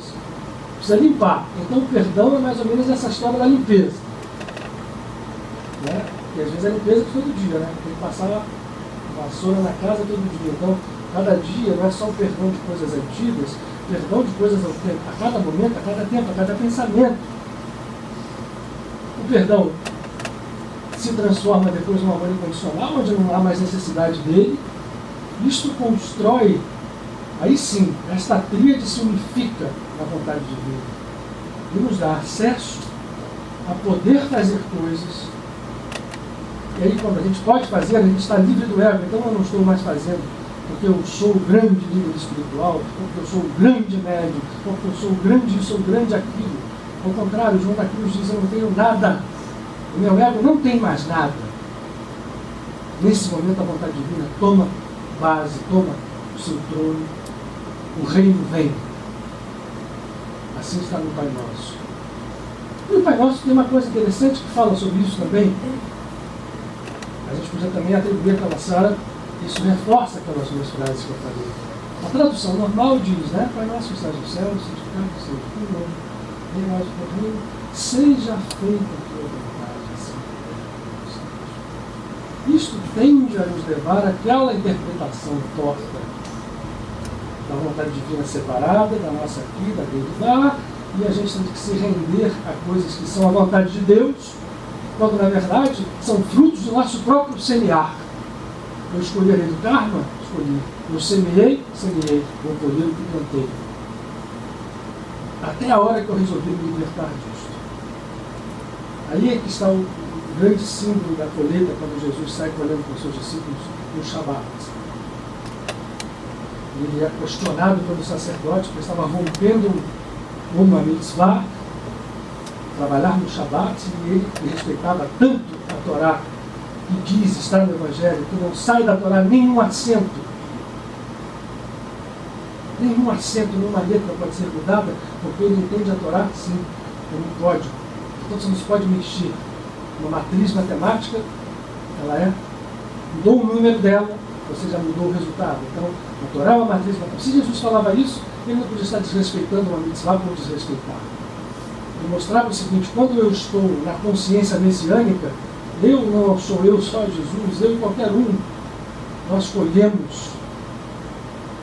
precisa limpar. Então o perdão é mais ou menos essa história da limpeza. Né? E às vezes a limpeza é todo dia, né? Tem que passar a vassoura na casa todo dia. Então, cada dia não é só o perdão de coisas antigas, perdão de coisas a cada momento, a cada tempo, a cada pensamento. O perdão se transforma depois num amor incondicional, onde não há mais necessidade dele. Isto constrói, aí sim, esta tríade se unifica na vontade divina e nos dá acesso a poder fazer coisas. E aí, quando a gente pode fazer, a gente está livre do ego. Então eu não estou mais fazendo porque eu sou o grande líder espiritual, porque eu sou o grande médium, porque eu sou o grande isso, o grande aquilo. Ao contrário, João da Cruz diz, eu não tenho nada. O meu ego não tem mais nada. Nesse momento a vontade divina toma base, toma o seu trono, o reino vem. Assim está no Pai Nosso. E o Pai Nosso tem uma coisa interessante que fala sobre isso também. A gente podia também atribuir aquela Sara, isso reforça aquelas duas frases que eu falei. A tradução normal diz, né? Pai Nosso que estás no céu, santificado seja o teu nome, venha a nós o teu reino, seja feita a tua vontade, assim como nos céus. Isto tende a nos levar àquela interpretação torta da vontade divina separada, da nossa aqui, da dele lá, e a gente tem que se render a coisas que são a vontade de Deus, quando na verdade são frutos do nosso próprio semear. Eu escolhi do karma? Escolhi. Eu semeei? Semeei. Vou colher o que plantei. Até a hora que eu resolvi me libertar disso. Aí é que está o grande símbolo da colheita, quando Jesus sai colhendo com os seus discípulos no Shabat. Ele é questionado pelo sacerdote, que estava rompendo uma mitzvah, trabalhar no Shabat, e ele que respeitava tanto a Torá, e diz, está no Evangelho, que não sai da Torá nenhum acento. Nenhum acento, nenhuma letra pode ser mudada, porque ele entende a Torá, sim, como um código. Então você não se pode mexer. Uma matriz matemática, ela é, mudou o número dela, você já mudou o resultado. Então, a Torá é uma matriz matemática. Se Jesus falava isso, ele não podia estar desrespeitando uma mitzvah por desrespeitar. Ele mostrava o seguinte, quando eu estou na consciência messiânica, eu não sou eu só Jesus, eu e qualquer um, nós colhemos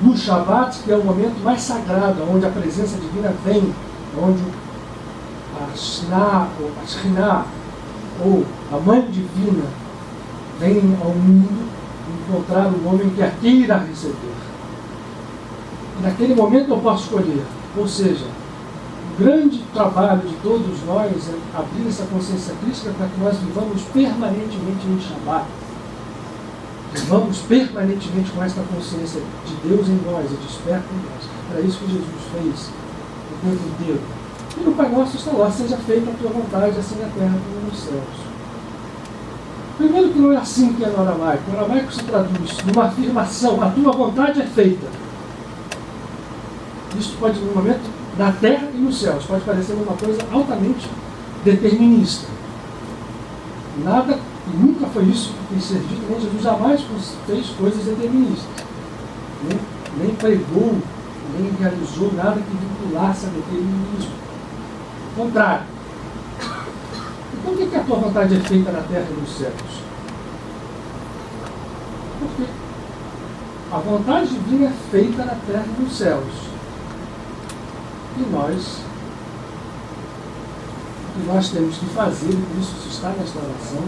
no Shabat, que é o momento mais sagrado, onde a presença divina vem, onde a Shekhinah, ou a Mãe Divina, vem ao mundo encontrar o homem que a queira receber. E naquele momento eu posso escolher, ou seja, o grande trabalho de todos nós é abrir essa consciência crística para que nós vivamos permanentemente em Shabat. Vivamos permanentemente com esta consciência de Deus em nós e desperta em nós. Era isso que Jesus fez o tempo inteiro. E no Pai Nosso está lá, seja feita a tua vontade, assim na terra como nos céus. Primeiro que não é assim que é no aramaico. O aramaico se traduz numa afirmação, a tua vontade é feita. Isso pode, no momento, na terra e nos céus, pode parecer uma coisa altamente determinista. Nada, e nunca foi isso que quis ser dito, nem Jesus jamais fez coisas deterministas. Nem pregou, nem realizou nada que vinculasse a determinismo. Ao contrário. Então o que a tua vontade é feita na terra e nos céus? Porque a vontade divina é feita na terra e nos céus. E nós, o que nós temos que fazer, e por isso está nesta oração,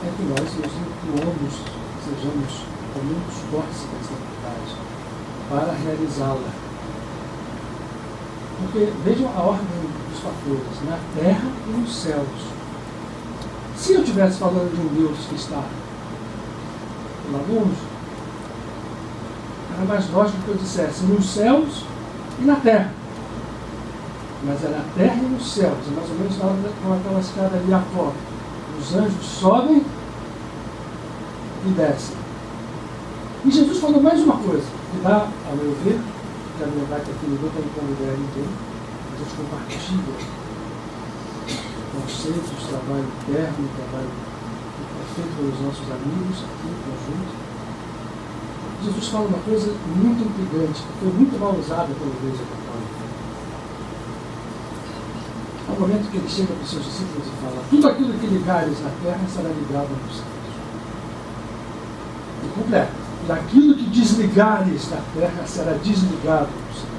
é que nós nos incluamos, sejamos como fortes dessa vontade. para realizá-la. Porque vejam a ordem dos fatores, na terra e nos céus. Se eu estivesse falando de um Deus que está lá longe, era mais lógico que eu dissesse nos céus e na terra. Mas é na terra e nos céus. É mais ou menos com aquela escada ali a fora. Os anjos sobem e descem. E Jesus falou mais uma coisa, que dá, ao meu ver, que a verdade que aqui ninguém tem como ideia ninguém, a gente compartilha conceitos, trabalho interno, trabalho que é feito pelos nossos amigos aqui em conjunto. Jesus fala uma coisa muito intrigante, que foi muito mal usada pela Igreja Católica. Há um momento que ele chega para os seus discípulos e fala: tudo aquilo que ligares na terra será ligado nos céus. E completo. E aquilo que desligares da terra será desligado nos céus.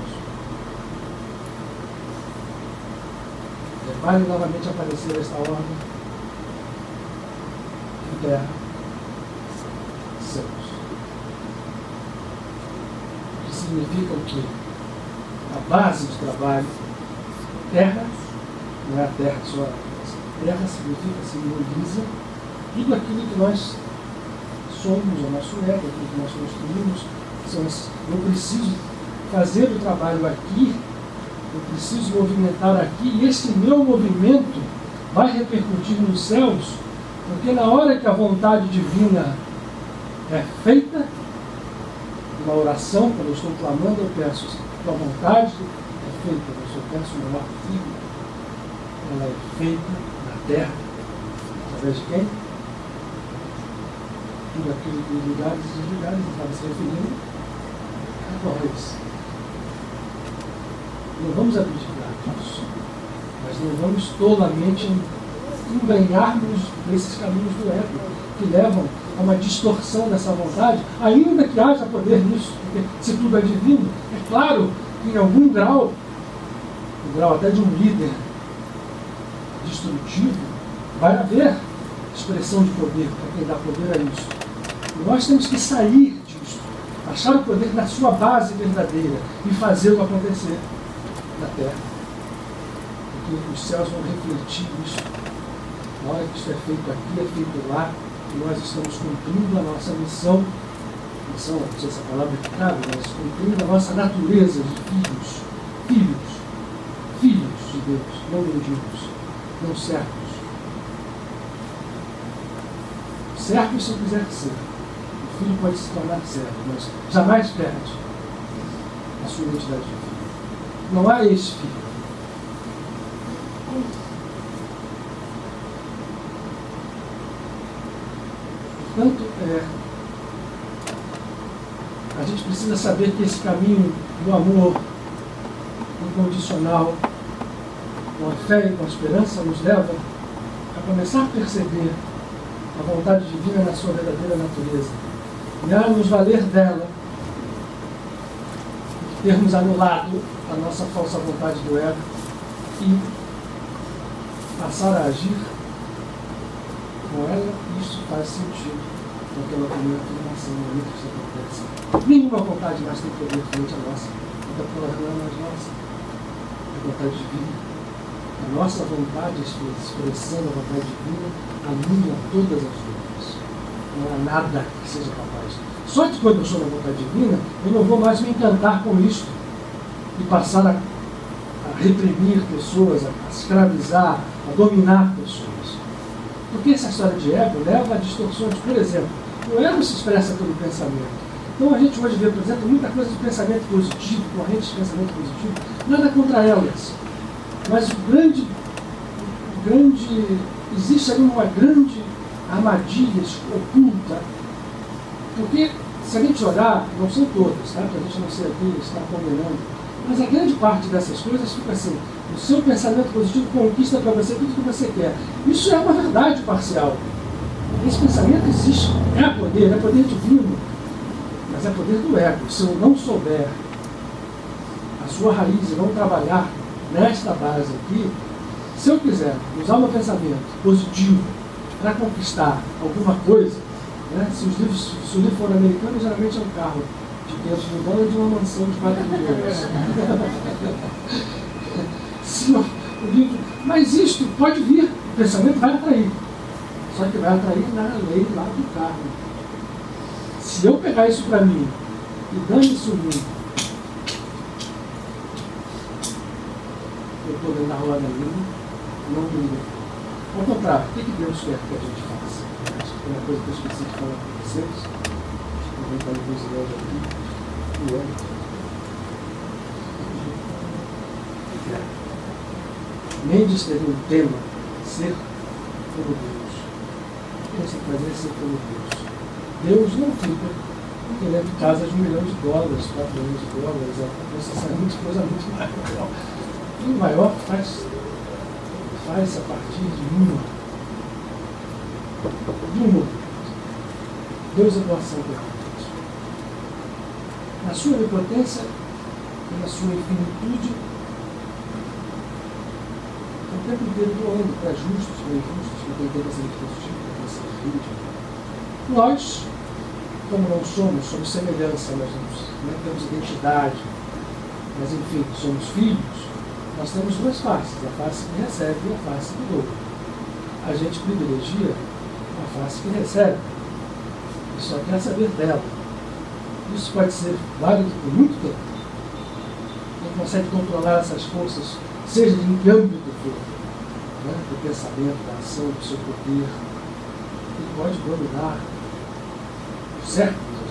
Vai novamente aparecer esta ordem: terra, céus. O que significa o quê? A base do trabalho. Terra não é a terra só. Terra simboliza tudo aquilo que nós somos, o nosso ego, aquilo que nós construímos. Eu preciso fazer o trabalho aqui, eu preciso movimentar aqui, e esse meu movimento vai repercutir nos céus, porque na hora que a vontade divina é feita, uma oração, quando eu estou clamando, eu peço: tua vontade é feita, mas eu peço o maior filho. Ela é feita na terra, através de quem? Tudo aquilo que ligares e desligares, estava se referindo a nós. Não vamos abdicar disso, mas não vamos tolamente enganarmos nesses caminhos do ego, que levam a uma distorção dessa vontade, ainda que haja poder nisso, porque se tudo é divino, é claro que em algum grau, o grau até de um líder destrutivo, vai haver expressão de poder, para quem dá poder a isso. E nós temos que sair disso, achar o poder na sua base verdadeira e fazê-lo acontecer na terra. Porque os céus vão refletir isso. Na hora que isso é feito aqui, é feito lá, e nós estamos cumprindo a nossa missão, não sei se essa palavra é cabe, mas cumprindo a nossa natureza de filhos de Deus, não mendigos, não servos. Servo se eu quiser ser. O filho pode se tornar servo, mas jamais perde a sua identidade de filho. Não há esse filho. Portanto, a gente precisa saber que esse caminho do amor incondicional, com a fé e com a esperança, nos leva a começar a perceber a vontade divina na sua verdadeira natureza, e a nos valer dela, termos anulado a nossa falsa vontade do ego e passar a agir com ela. Isso faz sentido naquela primeira afirmação, no momento que isso acontece. Nenhuma vontade mais tem poder frente à nossa, até porque ela não é mais nossa, é a vontade divina. A nossa vontade, a expressão da vontade divina, anula todas as outras. Não há nada que seja capaz. Só que quando eu sou na vontade divina, eu não vou mais me encantar com isso e passar a reprimir pessoas, a escravizar, a dominar pessoas. Porque essa história de ego leva a distorções. Por exemplo, o ego se expressa pelo pensamento. Então a gente hoje vê, por exemplo, muita coisa de pensamento positivo, correntes de pensamento positivo, nada contra elas. Mas existe ali uma grande armadilha oculta, porque se a gente olhar, não são todas, tá? Para a gente não ser aqui, estar condenando, mas a grande parte dessas coisas fica assim: o seu pensamento positivo conquista para você tudo que você quer. Isso é uma verdade parcial. Esse pensamento existe, é poder divino, mas é poder do ego. Se eu não souber a sua raiz e não trabalhar nesta base aqui, se eu quiser usar o meu pensamento positivo para conquistar alguma coisa, né? Se o livro for americano, geralmente é um carro de 500 mil dólares de uma mansão de 4 milhões. O livro, mas isto pode vir, o pensamento vai atrair. Só que vai atrair na lei lá do karma. Se eu pegar isso para mim e dane-se o mundo, eu estou dentro da roda livre, não me liga. Ao contrário, o que Deus quer que a gente faça? Acho que foi uma coisa que eu esqueci de falar para vocês. Vou comentar alguns ideias aqui. E é. Mendes teve um tema, ser como Deus. O que você fazer é ser como Deus. Deus não fica querendo casas de $1 milhão, $4 milhões, é necessariamente coisa muito maior. E o maior faz a partir de uma. Deus é doação permanente. Na sua onipotência e na sua infinitude, o tempo inteiro doando para justos, para injustos, para quem tem pensamento positivo, para quem se rígido. Nós, como não somos semelhança, nós não temos identidade, mas enfim, somos filhos, nós temos duas faces, a face que recebe e a face que doa. A gente privilegia a face que recebe e só quer saber dela. Isso pode ser válido por muito tempo. Quem consegue controlar essas forças, seja em que âmbito for, né, do pensamento, da ação, do seu poder, ele pode dominar o certo das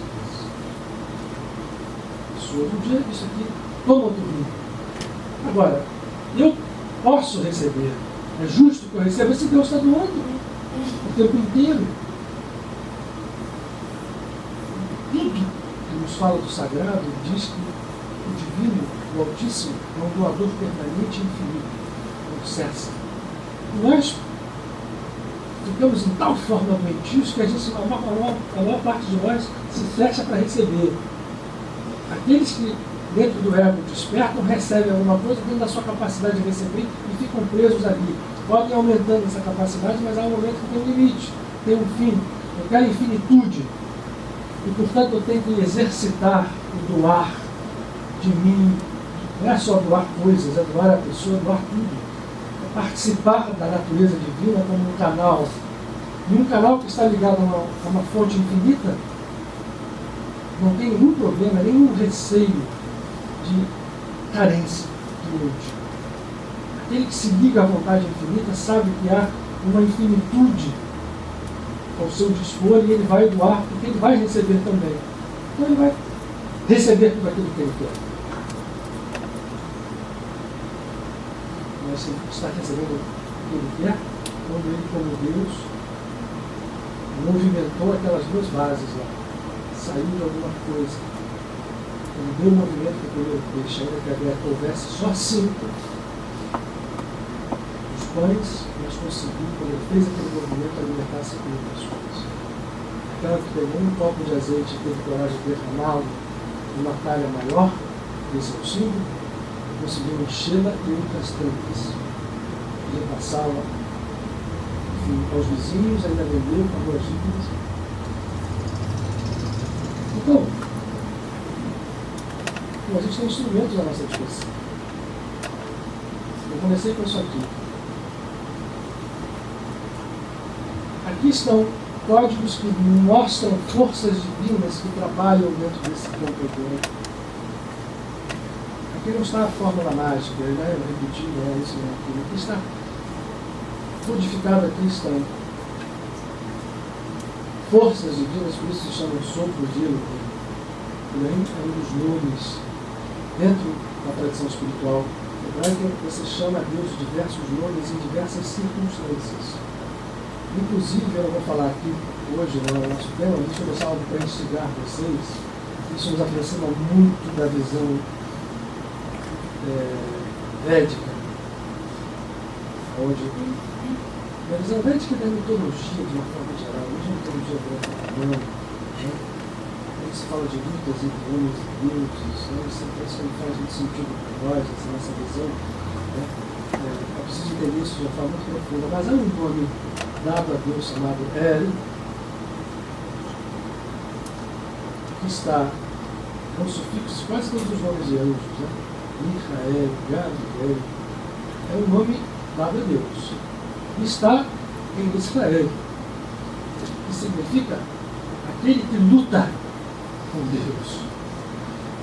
vezes. Um dia isso aqui toma outro rumo. Agora, eu posso receber, é justo que eu receba, se Deus está doando o tempo inteiro. Tudo que nos fala do sagrado diz que o divino, o Altíssimo, é um doador permanente e infinito, não cessa. Nós ficamos em tal forma doentios que a maior parte de nós se fecha para receber. Aqueles que, dentro do ego, despertam, recebem alguma coisa dentro da sua capacidade de receber e ficam presos ali. Podem ir aumentando essa capacidade, mas há um momento que tem um limite, tem um fim. Eu quero infinitude. E, portanto, eu tenho que exercitar o doar de mim. Não é só doar coisas, é doar a pessoa, doar tudo. É participar da natureza divina como um canal. E um canal que está ligado a uma fonte infinita não tem nenhum problema, nenhum receio de carência de útil. Aquele que se liga à vontade infinita sabe que há uma infinitude ao seu dispor e ele vai doar, porque ele vai receber também. Então ele vai receber tudo aquilo que ele quer. Mas ele está recebendo o que ele quer quando ele, como Deus, movimentou aquelas duas bases lá. Saiu de alguma coisa. Ele deu o movimento que eu peixe, ainda que a Beata houvesse só 5. Os pães, nós conseguimos, quando ele fez aquele movimento, alimentar 5 mil pessoas. Aquela que pegou um copo de azeite e teve coragem de derramá-lo numa talha maior, desse é o símbolo, conseguiu enchê-la e outras tantas. E passá-la aos vizinhos, ainda vendeu, pagou as dívidas. Então, a gente tem instrumentos à nossa disposição. Eu comecei com isso aqui. Aqui estão códigos que mostram forças divinas que trabalham dentro desse campo. Aqui não está a fórmula mágica, né? Eu repeti, não é isso, não é aquilo. Aqui está codificado, aqui estão forças divinas, por isso se chamam sopro divino. É um dos nomes dentro da tradição espiritual hebraica. Você chama a Deus de diversos nomes em diversas circunstâncias. Inclusive, eu vou falar aqui hoje, no nosso tema, deixa eu deixar algo para instigar vocês. Isso nos aproxima muito da visão védica, onde a visão védica da mitologia, de uma forma geral, hoje a mitologia greco-romana, né? Se fala de lutas entre homens e deuses, né? Isso não faz muito sentido para nós, essa nossa visão. Né? É preciso entender isso de uma forma muito profunda. Mas há um nome dado a Deus chamado El, que está com sufixos quase todos os nomes de anjos, né? Micael, Gabriel, é um nome dado a Deus. E está em Israel, que significa aquele que luta com Deus.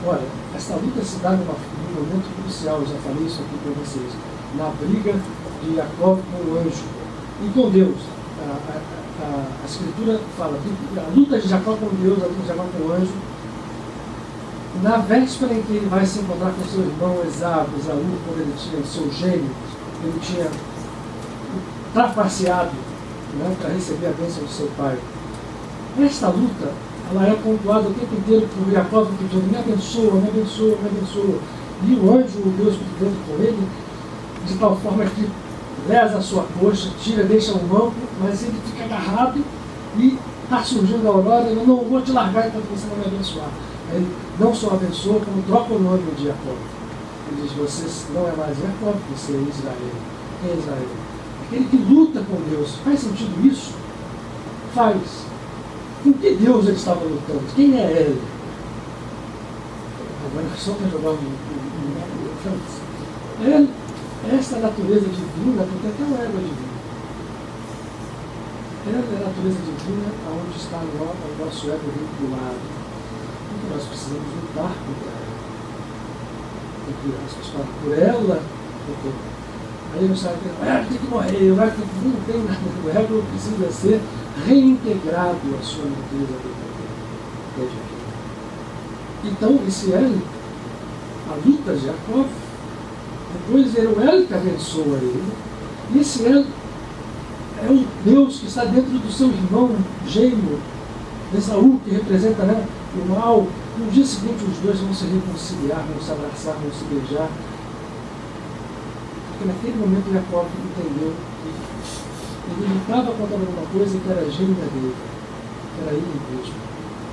Olha, essa luta se dá num momento crucial, eu já falei isso aqui para vocês, na briga de Jacó com o anjo e com Deus. A Escritura fala que a luta de Jacó com Deus, a luta de Jacó com o anjo, na véspera em que ele vai se encontrar com seu irmão Esaú, quando ele tinha seu gênio, ele tinha trapaceado, né, para receber a bênção de seu pai. Esta luta, ela é pontuada o tempo inteiro por Jacó, pedindo: me abençoa, me abençoa, me abençoa. E o anjo, o Deus que dentro com ele, de tal forma que lesa a sua coxa, tira, deixa o manto, mas ele fica agarrado e está surgindo a aurora. Eu não vou te largar enquanto você não me abençoar. Ele não só abençoa, como troca o nome de Jacó. Ele diz: você não é mais Jacó, você é Israel. Quem é Israel? Aquele que luta com Deus. Faz sentido isso? Faz. Com que Deus ele estava lutando? Quem é ele? Agora só para jogar essa natureza divina, porque até o ego é divino. Ela é a natureza divina onde está o nosso ego vinculado. Então nós precisamos lutar contra ela. Entre aspas, por ela, porque aí você vai ter, tem que morrer, não tem nada. O ego precisa ser reintegrado à sua natureza divina. Então, esse L, a luta de Jacó, depois era o L que abençoa ele, e esse L é o Deus que está dentro do seu irmão gêmeo, Esaú, que representa, né, o mal. No dia seguinte, os dois vão se reconciliar, vão se abraçar, vão se beijar. Porque naquele momento, Jacó entendeu que ele lutava contra alguma coisa que era gêmea dele, que era ele mesmo,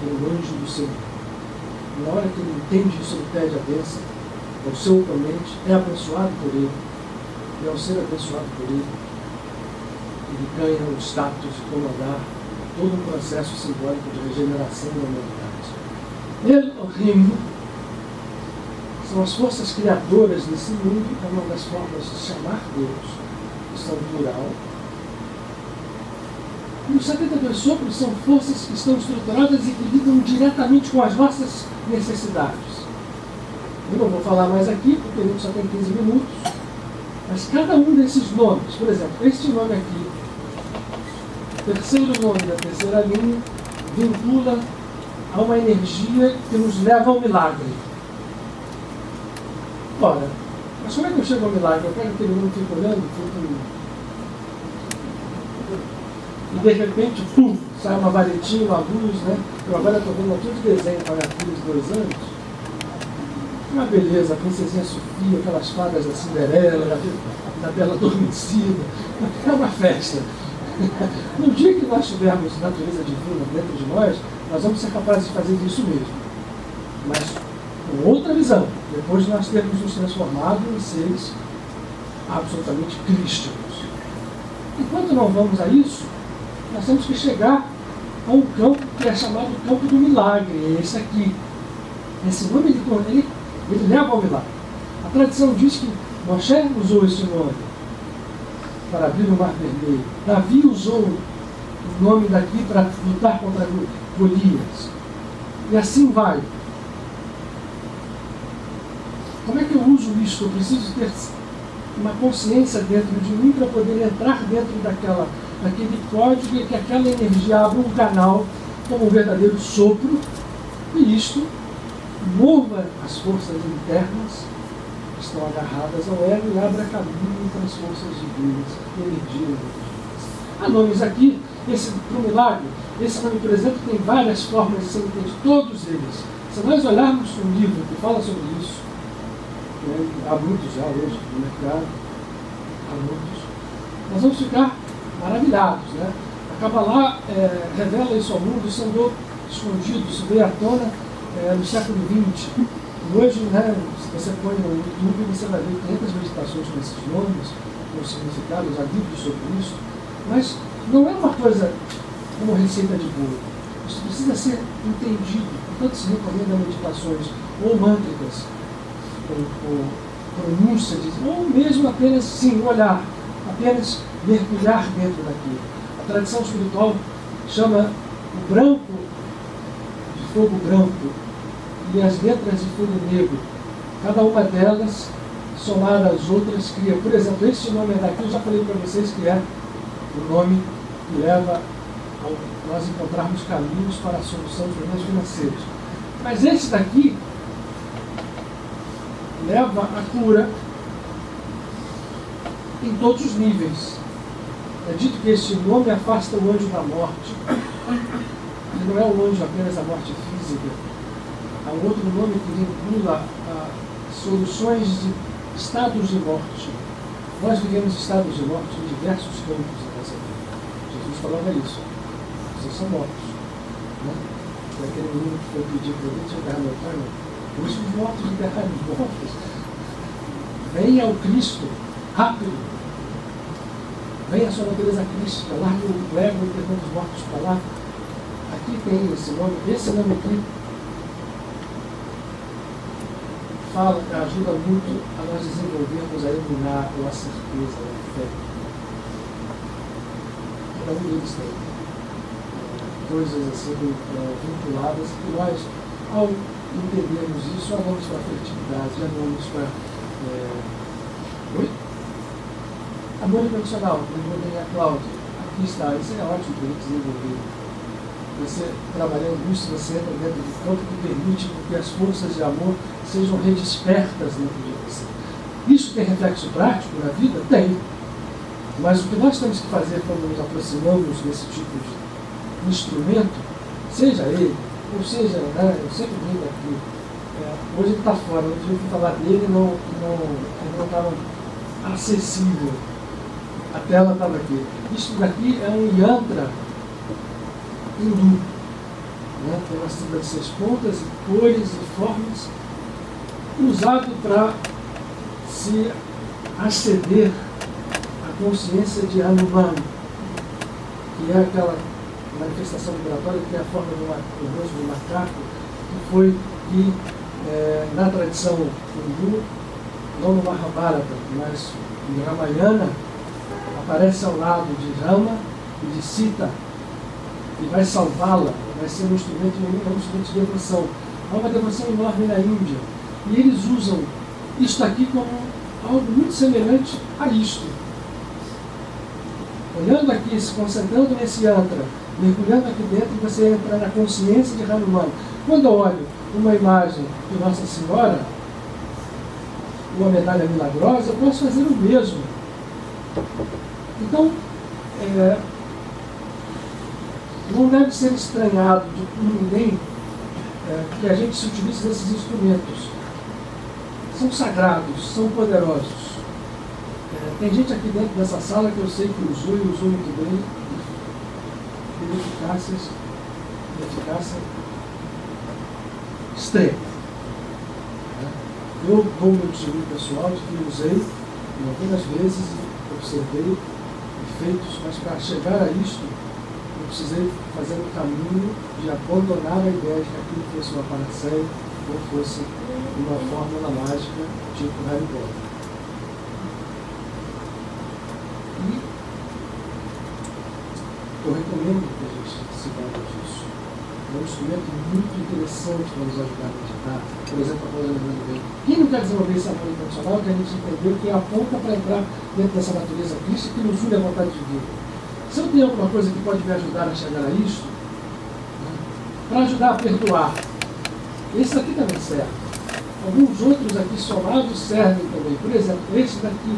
era o anjo do Senhor. Na hora que ele entende isso, ele pede a bênção, o seu oponente é abençoado por ele, e ao ser abençoado por ele, ele ganha o status de comandar todo um processo simbólico de regeneração da humanidade. Ele, o reino, são as forças criadoras desse mundo, é uma das formas de chamar Deus, que são plural. E os 72 sopros são forças que estão estruturadas e que lidam diretamente com as nossas necessidades. Eu não vou falar mais aqui, porque a gente só tem 15 minutos, mas cada um desses nomes, por exemplo, este nome aqui, o terceiro nome da terceira linha, vincula a uma energia que nos leva ao milagre. Ora, mas como é que eu chego ao milagre? Eu quero que todo mundo fique olhando, e de repente, pum, sai uma varetinha, uma luz, né? Eu agora estou vendo tudo de desenho para minha filha de 2 anos. Uma beleza, a princesinha Sofia, aquelas fadas da Cinderela, da Bela Adormecida. É uma festa. No dia que nós tivermos natureza divina dentro de nós vamos ser capazes de fazer isso mesmo. Mas com outra visão, depois de nós termos nos transformado em seres absolutamente crísticos. Enquanto não vamos a isso, nós temos que chegar a um campo que é chamado campo do milagre. É esse aqui. Esse nome ele leva ao milagre. A tradição diz que Moshe usou esse nome para abrir o Mar Vermelho. Davi usou o nome daqui para lutar contra Golias. E assim vai. Como é que eu uso isso? Eu preciso ter uma consciência dentro de mim para poder entrar dentro daquele código e que aquela energia abra um canal como um verdadeiro sopro e isto mova as forças internas que estão agarradas ao ego e abra caminho para as forças divinas, energias divinas. Há nomes aqui, esse para o milagre, esse nome, por exemplo, tem várias formas de ser entendido, todos eles. Se nós olharmos um livro que fala sobre isso, há muitos já hoje no mercado, há muitos, nós vamos ficar maravilhados, né? A Kabbalah revela isso ao mundo, isso andou escondido, isso veio à tona no século XX. E hoje, né, se você põe no YouTube, você vai ver 500 meditações com esses nomes, com significados, há livros sobre isso, mas não é uma coisa como receita de bolo. Isso precisa ser entendido, Portanto, se recomenda meditações ou mântricas, ou pronúncia, ou mesmo apenas, sim, olhar, apenas mergulhar dentro daquilo. A tradição espiritual chama o branco de fogo branco e as letras de fogo negro. Cada uma delas, somada às outras, cria. Por exemplo, esse nome daqui, eu já falei para vocês que é o nome que leva a nós encontrarmos caminhos para a solução dos problemas financeiros. Mas esse daqui leva à cura em todos os níveis. É dito que este nome afasta o anjo da morte. Ele não é o anjo apenas da morte física. Há um outro nome que vincula a soluções de estados de morte. Nós vivemos estados de morte em diversos campos da nossa vida. Jesus falava isso. Vocês são mortos. Né? Foi aquele menino que foi pedir para ele enterrar meu pai. Por isso os mortos enterraram os mortos. Venha ao Cristo, rápido. Venha a sua natureza crística, largue o ego e levando os mortos para lá. Aqui tem esse nome aqui fala, ajuda muito a nós desenvolvermos a iluminar ou a certeza, a fé. Cada um deles tem coisas assim vinculadas que nós, ao entendermos isso, vamos para a afetividade, já vamos para amor incondicional, lembrou a Cláudia. Aqui está, isso é ótimo para a gente desenvolver. Você trabalhando isso, você entra dentro do campo que permite que as forças de amor sejam redespertas dentro de você. Isso tem reflexo prático na vida? Tem. Mas o que nós temos que fazer quando nos aproximamos desse tipo de instrumento, seja ele, ou seja, né, eu sempre digo aqui, hoje ele está fora, no dia que eu falar dele, ele não estava acessível. A tela estava aqui. Isso daqui é um yantra hindu. Né? Tem uma sigla de 6 pontas, e cores e formas, usado para se aceder à consciência de Hanuman, que é aquela manifestação vibratória que é a forma do rosto do macaco, que foi que, na tradição hindu, não no Mahabharata, mas no Ramayana, aparece ao lado de Rama e de Sita, e vai salvá-la, vai ser um instrumento de devoção. Há uma devoção enorme na Índia, e eles usam isto aqui como algo muito semelhante a isto. Olhando aqui, se concentrando nesse yantra, mergulhando aqui dentro, você entra na consciência de Hanuman. Quando eu olho uma imagem de Nossa Senhora, uma medalha milagrosa, eu posso fazer o mesmo. Então, não deve ser estranhado por ninguém que a gente se utilize desses instrumentos. São sagrados, são poderosos. Tem gente aqui dentro dessa sala que eu sei que usou e usou muito bem, de eficácia extrema. Eu dou meu testemunho pessoal de que usei algumas vezes, observei efeitos, mas para chegar a isto, eu precisei fazer um caminho de abandonar a ideia de que aquilo fosse uma panaceia ou fosse uma fórmula mágica tipo Harry Potter. E eu recomendo que a gente se valha disso. É um instrumento muito interessante para nos ajudar a meditar. Por exemplo, a Paula lembrando bem. Quem não quer desenvolver esse amor incondicional, que a gente entendeu que é a ponta para entrar dentro dessa natureza crística que nos une à vontade de Deus. Se eu tenho alguma coisa que pode me ajudar a chegar a isso, né, para ajudar a perdoar, esse daqui também serve. Alguns outros aqui somados servem também. Por exemplo, esse daqui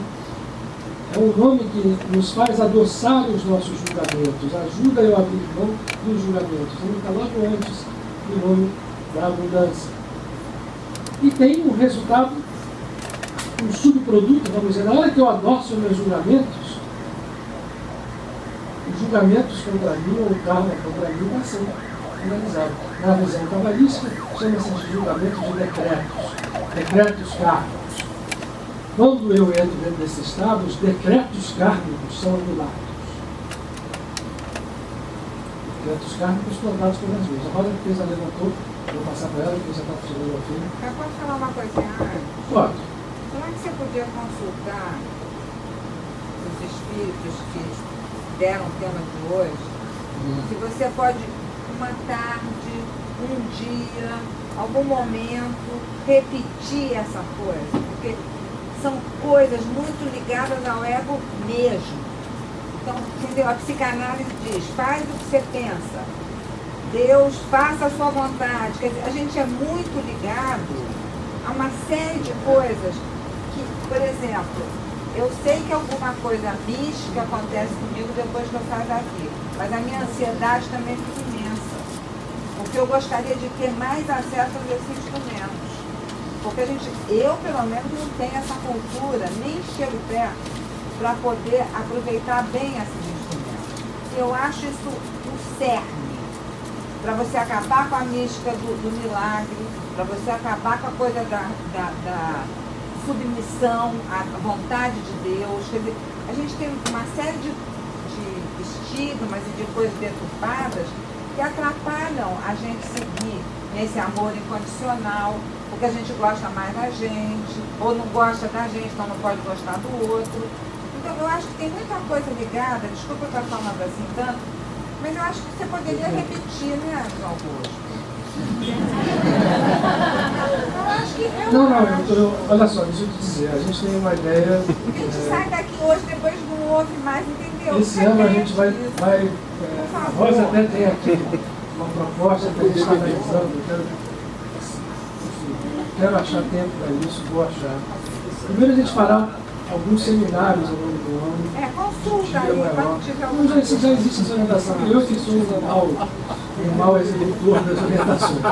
é um nome que nos faz adoçar os nossos julgamentos, ajuda eu a abrir mão dos julgamentos. Ele está logo antes do nome da abundância. E tem um resultado, um subproduto, vamos dizer, na hora que eu adoço os meus julgamentos, os julgamentos contra mim, ou o karma contra mim, vai ser finalizado. Na visão cabalística, chama-se de julgamento de decretos kármicos. Quando eu entro dentro desse estado, os decretos kármicos são anulados. Créditos kármicos plantados pelas vezes. A Rosa Teresa levantou, vou passar para ela, porque já está chegando ao fim. Eu posso falar uma coisinha antes? Pode. Como é que você podia consultar os espíritos que deram o tema de hoje? Se você pode, uma tarde, um dia, algum momento, repetir essa coisa, porque são coisas muito ligadas ao ego mesmo. Então, entendeu? A psicanálise diz, faz o que você pensa. Deus, faça a sua vontade. Quer dizer, a gente é muito ligado a uma série de coisas que, por exemplo, eu sei que alguma coisa mística acontece comigo depois que eu saio daqui, mas a minha ansiedade também fica imensa, porque eu gostaria de ter mais acesso a esses instrumentos. Porque eu pelo menos não tenho essa cultura, nem chego perto, para poder aproveitar bem esses instrumentos. Eu acho isso um cerne, para você acabar com a mística do milagre, para você acabar com a coisa da submissão à vontade de Deus. Quer dizer, a gente tem uma série de estigmas e de coisas deturpadas que atrapalham a gente seguir nesse amor incondicional, porque a gente gosta mais da gente, ou não gosta da gente, então não pode gostar do outro. Então eu acho que tem muita coisa ligada, desculpa eu estar falando assim tanto, mas eu acho que você poderia repetir, né, João Augusto? Não, olha só, deixa eu te dizer, a gente tem uma ideia. A gente sai daqui hoje, depois não ouve mais, entendeu? Esse ano a gente vai a Rosa até tem aqui uma proposta que a gente está analisando, quero achar tempo para isso, vou achar. Primeiro a gente fará alguns seminários ao longo do ano. Consulta aí, quando tiver alguma coisa. Já existe essa orientação. Eu que sou um mau executor das orientações. Não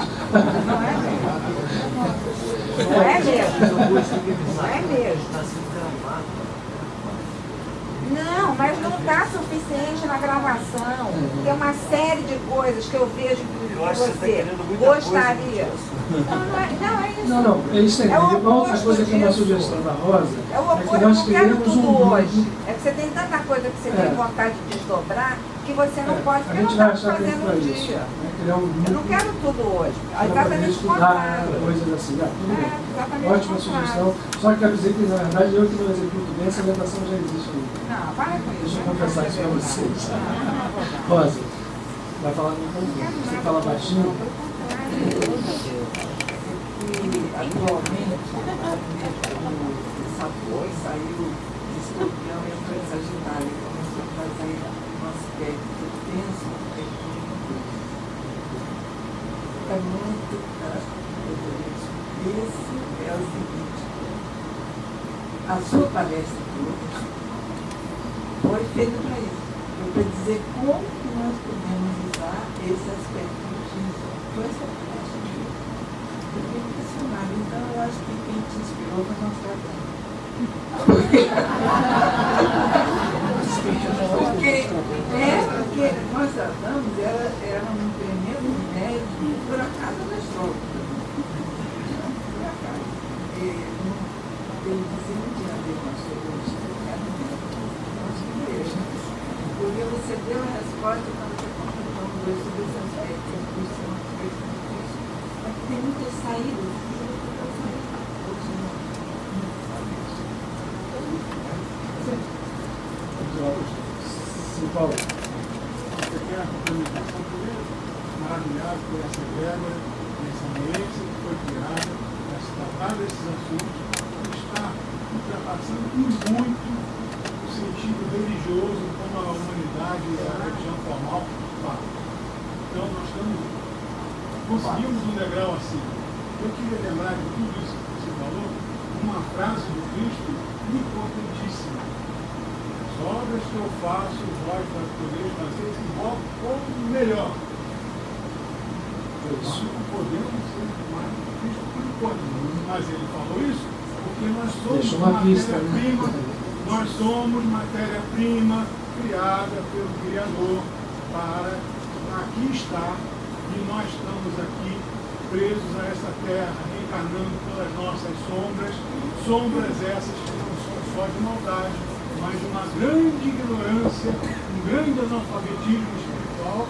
é mesmo? Não é mesmo? Não é mesmo? Não, mas não está suficiente na gravação. Tem uma série de coisas que eu vejo que você gostaria. Não, é isso. Não, é isso aí. Outra coisa que é uma sugestão da Rosa é o oposto, que nós eu não quero tudo hoje. grupo. É que você tem tanta coisa que você tem vontade de desdobrar que você não pode, porque a gente não vai está achar tempo fazendo para um isso. dia. Criar um grupo. Eu não quero tudo hoje. Para Exatamente o estudar contrário. coisas assim. Tudo bem. Exatamente Ótima o contrário. sugestão. Só que quero dizer que, na verdade, eu que não executo bem, essa orientação já existe aí. Não, para com isso. Deixa eu confessar isso para vocês. Rosa, vai falar no microfone. Você fala baixinho? Atualmente, o saiu de Escorpião e entrou em Sagitário, começou a fazer um aspecto tenso, um aspecto muito fica muito característico. Esse é o seguinte: a sua palestra toda foi feita para isso, foi para dizer como que nós podemos usar esse aspecto com essa palestra. Eu fiquei impressionada, então eu acho que quem te inspirou foi nosso trabalho. Porque nós tratamos, era um tremendo médico, por acaso nós trocamos. Por acaso. Ele disse, não tinha a ver com a sua porque você deu a resposta quando você comentou sobre esse aspecto, isso é um aspecto difícil. Mas tem muitas saídas. Sim, Paulo. Você quer a complementação primeiro? Maravilhado por essa regra, essa ambiência que foi criada para se tratar desses assuntos, que está ultrapassando muito o sentido religioso como a humanidade e a religião formal fala. Então nós conseguimos um degrau acima. Eu queria lembrar de tudo isso que você falou, uma frase do Cristo importantíssima. As obras que eu faço, vós podeis fazer igual ou melhor. Nós não podemos ser mais do que Cristo por enquanto. Mas ele falou isso porque nós somos matéria-prima, nós somos matéria-prima criada pelo Criador para aqui estar, e nós estamos aqui presos a essa terra, encarnando pelas nossas sombras essas que não são só de maldade, mas de uma grande ignorância, um grande analfabetismo espiritual,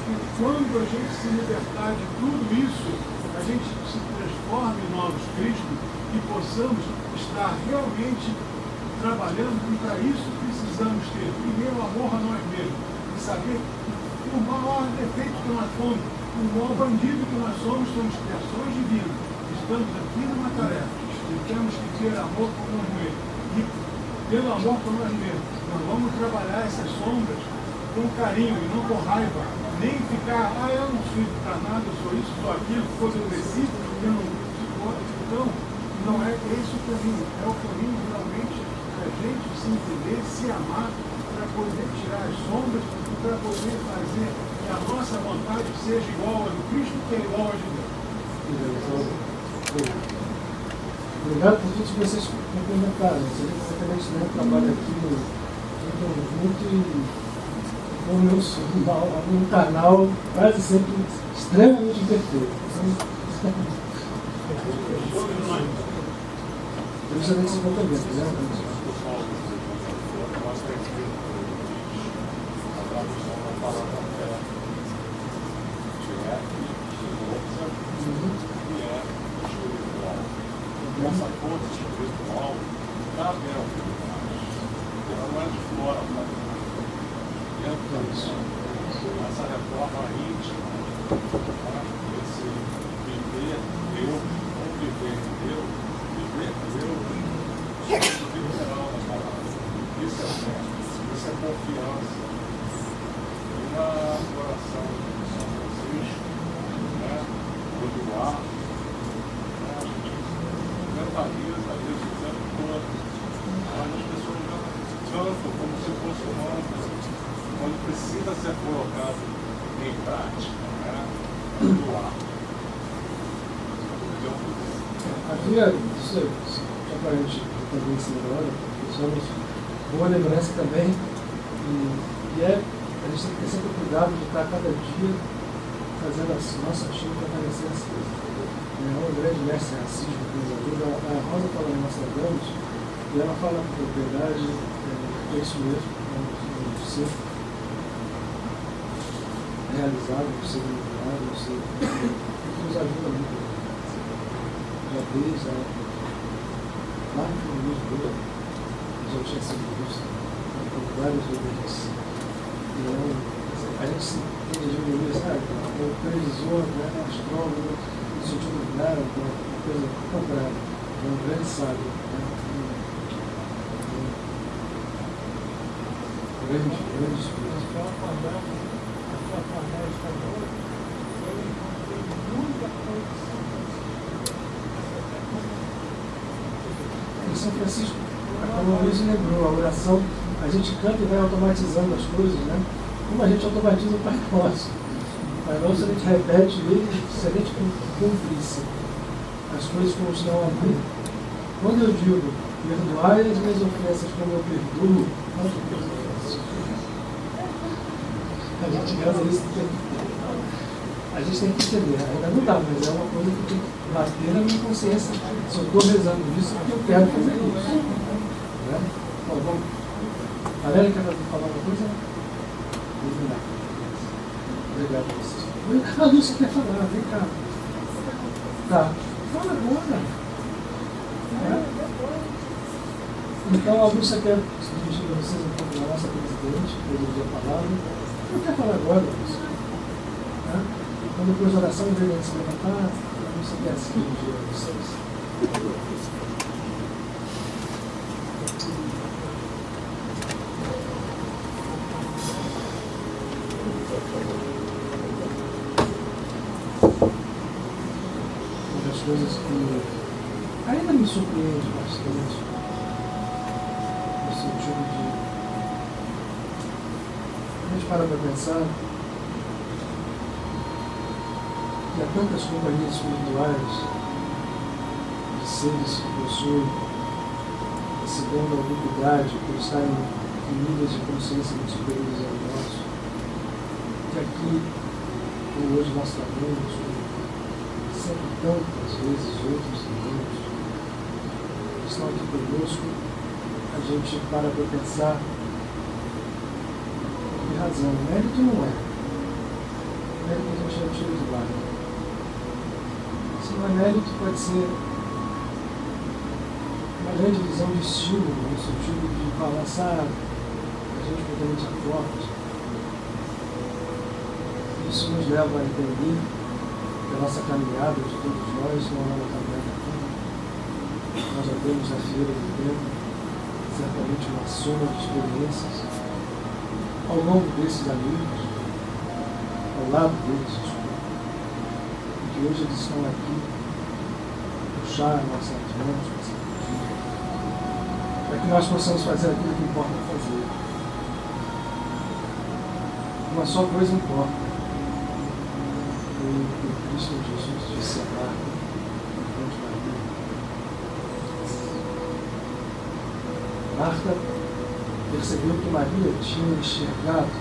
que quando a gente se libertar de tudo isso, a gente se transforme em novos Cristo e possamos estar realmente trabalhando, e para isso precisamos ter primeiro amor a nós mesmos e saber que o maior defeito que nós somos, o maior bandido que nós somos criações divinas. Estamos aqui numa tarefa e temos que ter amor por nós mesmos. E pelo amor por nós mesmos, nós vamos trabalhar essas sombras com carinho e não com raiva. Nem ficar, eu não sirvo para nada, eu sou isso, sou aquilo, quando eu cresci, eu não sou. Então, não é esse o caminho. É o caminho realmente a gente se entender, se amar, para poder tirar as sombras e para poder fazer que a nossa vontade seja igual a do Cristo, que é igual a de Deus. Obrigado por todos vocês complementaram. Você vê que também trabalha aqui junto e um canal quase sempre extremamente perfeito. Justamente esse comportamento, né? Essa força espiritual está dentro de nós. Ela não é de fora para dentro. Dentro disso, essa reforma íntima, esse viver Deus, não viver Deus, viver Deus, literal na palavra. Isso é fé, isso é confiança. E na oração de São Francisco, do ar, mentaliza isso o tempo todo. Mas as pessoas cantam como se fosse um mantra, quando precisa ser colocado em prática, doar. Havia, só para a gente também se lembrar, somos boa lembrança também, e a gente tem que ter sempre cuidado de estar cada dia fazendo a nossa chuva permanecer acesa. Um grande mestre racismo que nos ajuda, a Rosa fala em Nostradamus, e ela fala com propriedade, é isso mesmo, ser realizado, ser iluminado, ser que nos ajuda muito. Já desde a época, lá no comunismo, já tinha sido visto, com vários outros. A gente se entende de um sabe? O previsor, astrônomo, no sentido de uma coisa contrária, um grande sábio, grande espírito. Em São Francisco, como a Luiz lembrou, a oração, a gente canta e vai automatizando as coisas, né? Como a gente automatiza o Pai Nosso. O Pai Nosso a gente repete ele se a gente cumprisse as coisas como estão ali. Quando eu digo perdoai as minhas ofensas como eu perdoo, não que Deus ofensas. A gente reza isso o tempo todo. A gente tem que entender, ainda não dá, mas é uma coisa que tem que bater na minha consciência. Se eu estou rezando isso, porque eu quero fazer isso. Né? Bom, vamos. A Lélia quer falar uma coisa? Obrigado a vocês. A Lúcia quer falar, vem cá. Tá, fala agora. Então a Lúcia quer se dirigir a vocês um pouco da nossa presidente, que pediu a palavra. Não quer falar agora, Lúcia. Então depois da oração, vem se levantar, a Lúcia quer se dirigir a vocês. Coisas que ainda me surpreende bastante, no sentido de a gente para pensar que há tantas companhias espirituais de seres que possuem esse dom da ubiquidade por estarem em níveis de consciência muito superiores ao nosso, que aqui, como hoje nós sabemos, sempre tantas vezes outros irmãos que estão aqui conosco, a gente para pensar que razão, o mérito não é. mérito que a gente não tira de lado. Se não é mérito, pode ser uma grande visão de estilo, no sentido de balançar a gente completamente forte. Isso nos leva a entender que a nossa caminhada de todos nós não é uma caminhada curta. Nós já temos na feira do tempo certamente uma soma de experiências ao longo desses amigos, ao lado deles, e que hoje eles estão aqui puxar nossas mãos, para que nós possamos fazer aquilo que importa fazer. Uma só coisa importa. Foi o que Cristo Jesus disse a Marta enquanto Maria. Marta percebeu que Maria tinha enxergado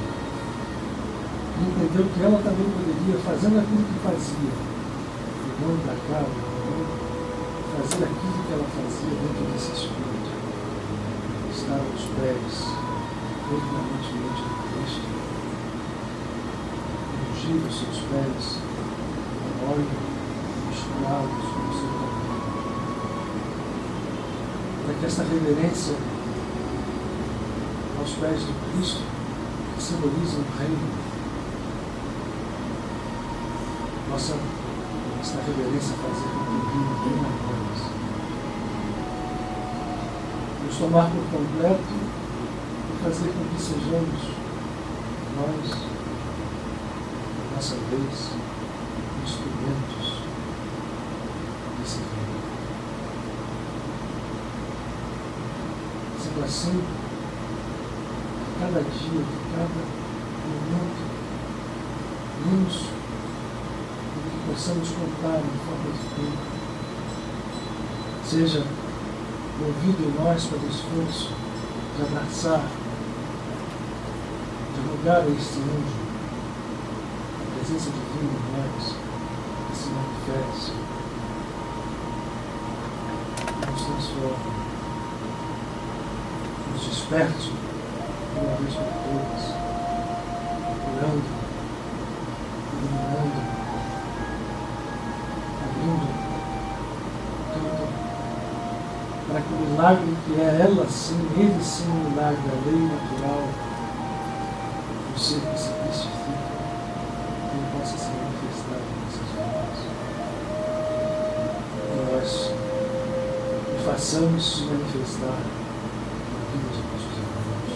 e entendeu que ela também poderia, fazendo aquilo que fazia, e não da cara, fazer aquilo que ela fazia dentro desse espírito. Estar aos pés, permanentemente de Cristo, ungir os seus pés, com óleo, misturados no seu caminho. Para que esta reverência aos pés de Cristo, que simboliza o reino, possa esta reverência fazer com que o reino venha a nós. Nos tomar por completo e fazer com que sejamos nós, na nossa vez, instrumentos desse reino. Sendo assim, cada dia, cada minuto, menos do que possamos contar em forma de tempo, seja movido em nós pelo esforço de abraçar, de rogar a este anjo, a presença divina em nós, que se manifeste, que nos transforma, nos desperte de uma vez por todas, curando, iluminando, abrindo para que o milagre que é ela sim, ele sim, o milagre da lei natural, do ser que se testifica, ele possa se manifestar em nossas vidas. Que nós façamos se manifestar na vida de nossos irmãos.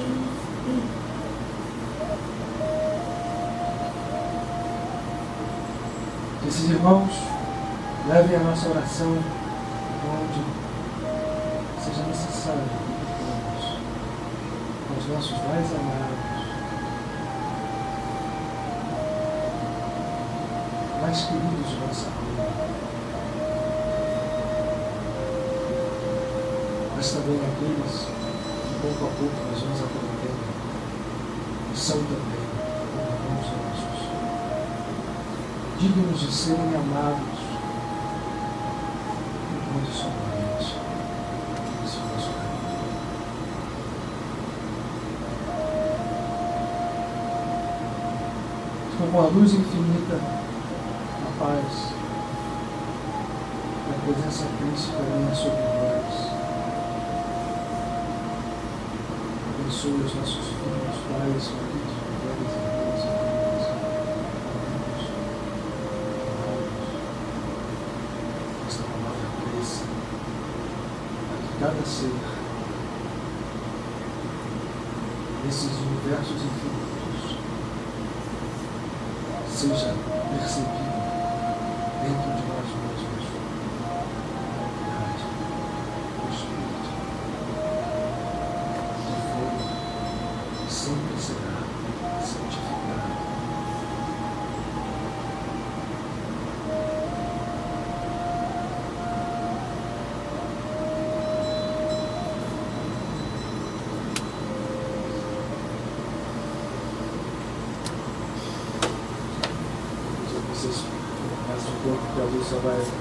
Que esses irmãos levem a nossa oração onde seja necessário que aos nossos mais amados, mais queridos de nossa alma, mas também aqueles que pouco a pouco nós vamos aprendendo e são também irmãos nossos, dignos de serem amados incondicionalmente. Com a luz infinita, a paz, a presença príncipe venha sobre nós. Abençoe os nossos filhos, pais, maridos, mulheres, irmãos, irmãs, amigos, amados. Esta palavra cresça para que cada ser nesses universos infinitos seja percebido dentro de nós mesmos a unidade do Espírito, de fogo que sempre será santificado. Vocês passam um pouco que a luz só vai dizer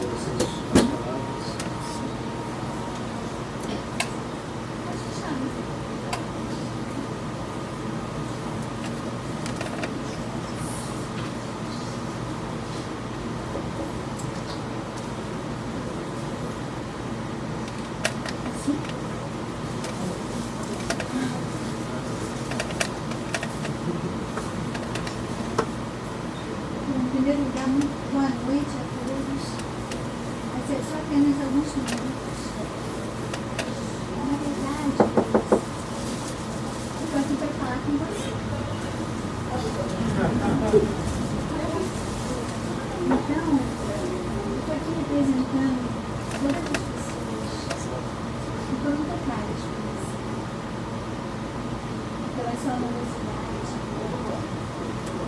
vocês as palavras. sua amorosidade,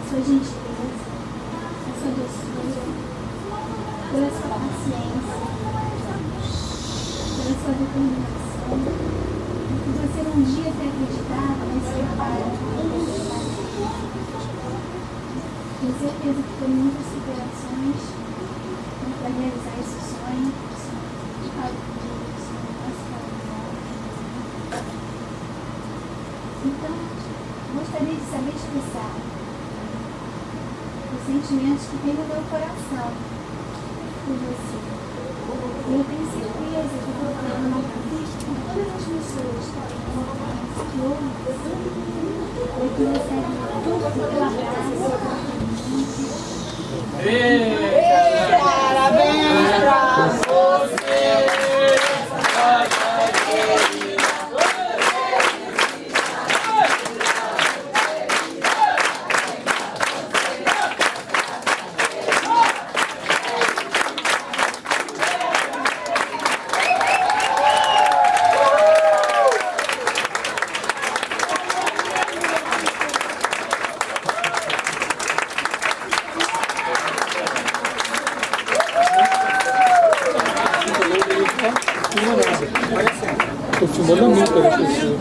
sua gentileza, a sua doçura, pela sua paciência, pela sua determinação, porque você um dia ter acreditado nesse preparo. Tenho certeza que foi muitas superações para realizar esse sonho de cada dia, sonho nosso casal. Então, gostaria de saber expressar os sentimentos que tem no meu coração por você. Eu tenho certeza que vou ter uma conquista com todas as pessoas que ouvem e que recebem tudo pelo abraço. Parabéns pra você! Estou filmando muito para as pessoas.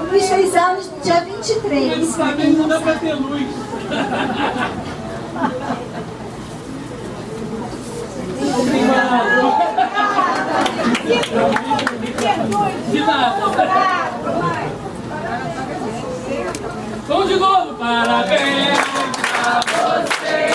Luiz fez anos no dia 23. Não sabe, não dá para ter luz. De nada. Vamos de novo. Parabéns pra você.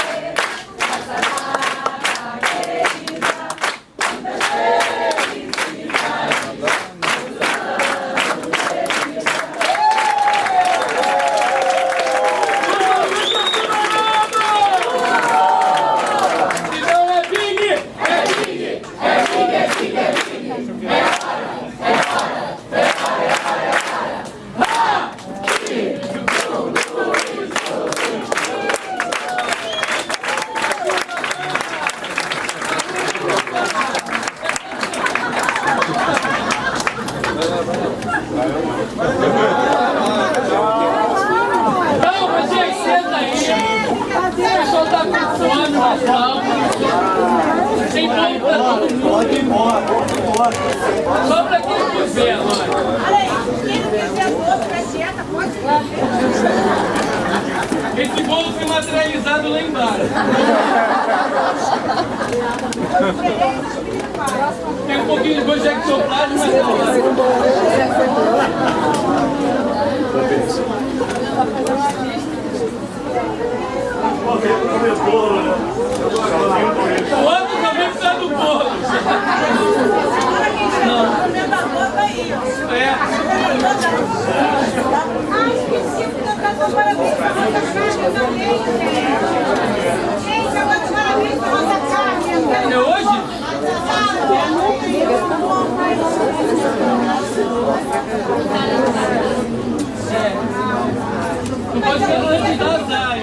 Calma, gente, senta aí. O pessoal tá com fome, mas calma. Tem bolo pra todo mundo. Pode ir embora, pode ir embora. Só pra quem não quiser, mãe. Olha aí, quem não quiser bolo pra dieta, pode ir. Esse bolo foi materializado lá embaixo. Tem um pouquinho de gosto de ectoplasma, mas não. Pode ir comer bolo, né? O outro também precisa do bolo. Não. É. Ai, esqueci de cantar só parabéns pra Rosa Carmen também, gente. Agora parabéns pra Rosa Carmen. É hoje? Não pode ser antes da Zay.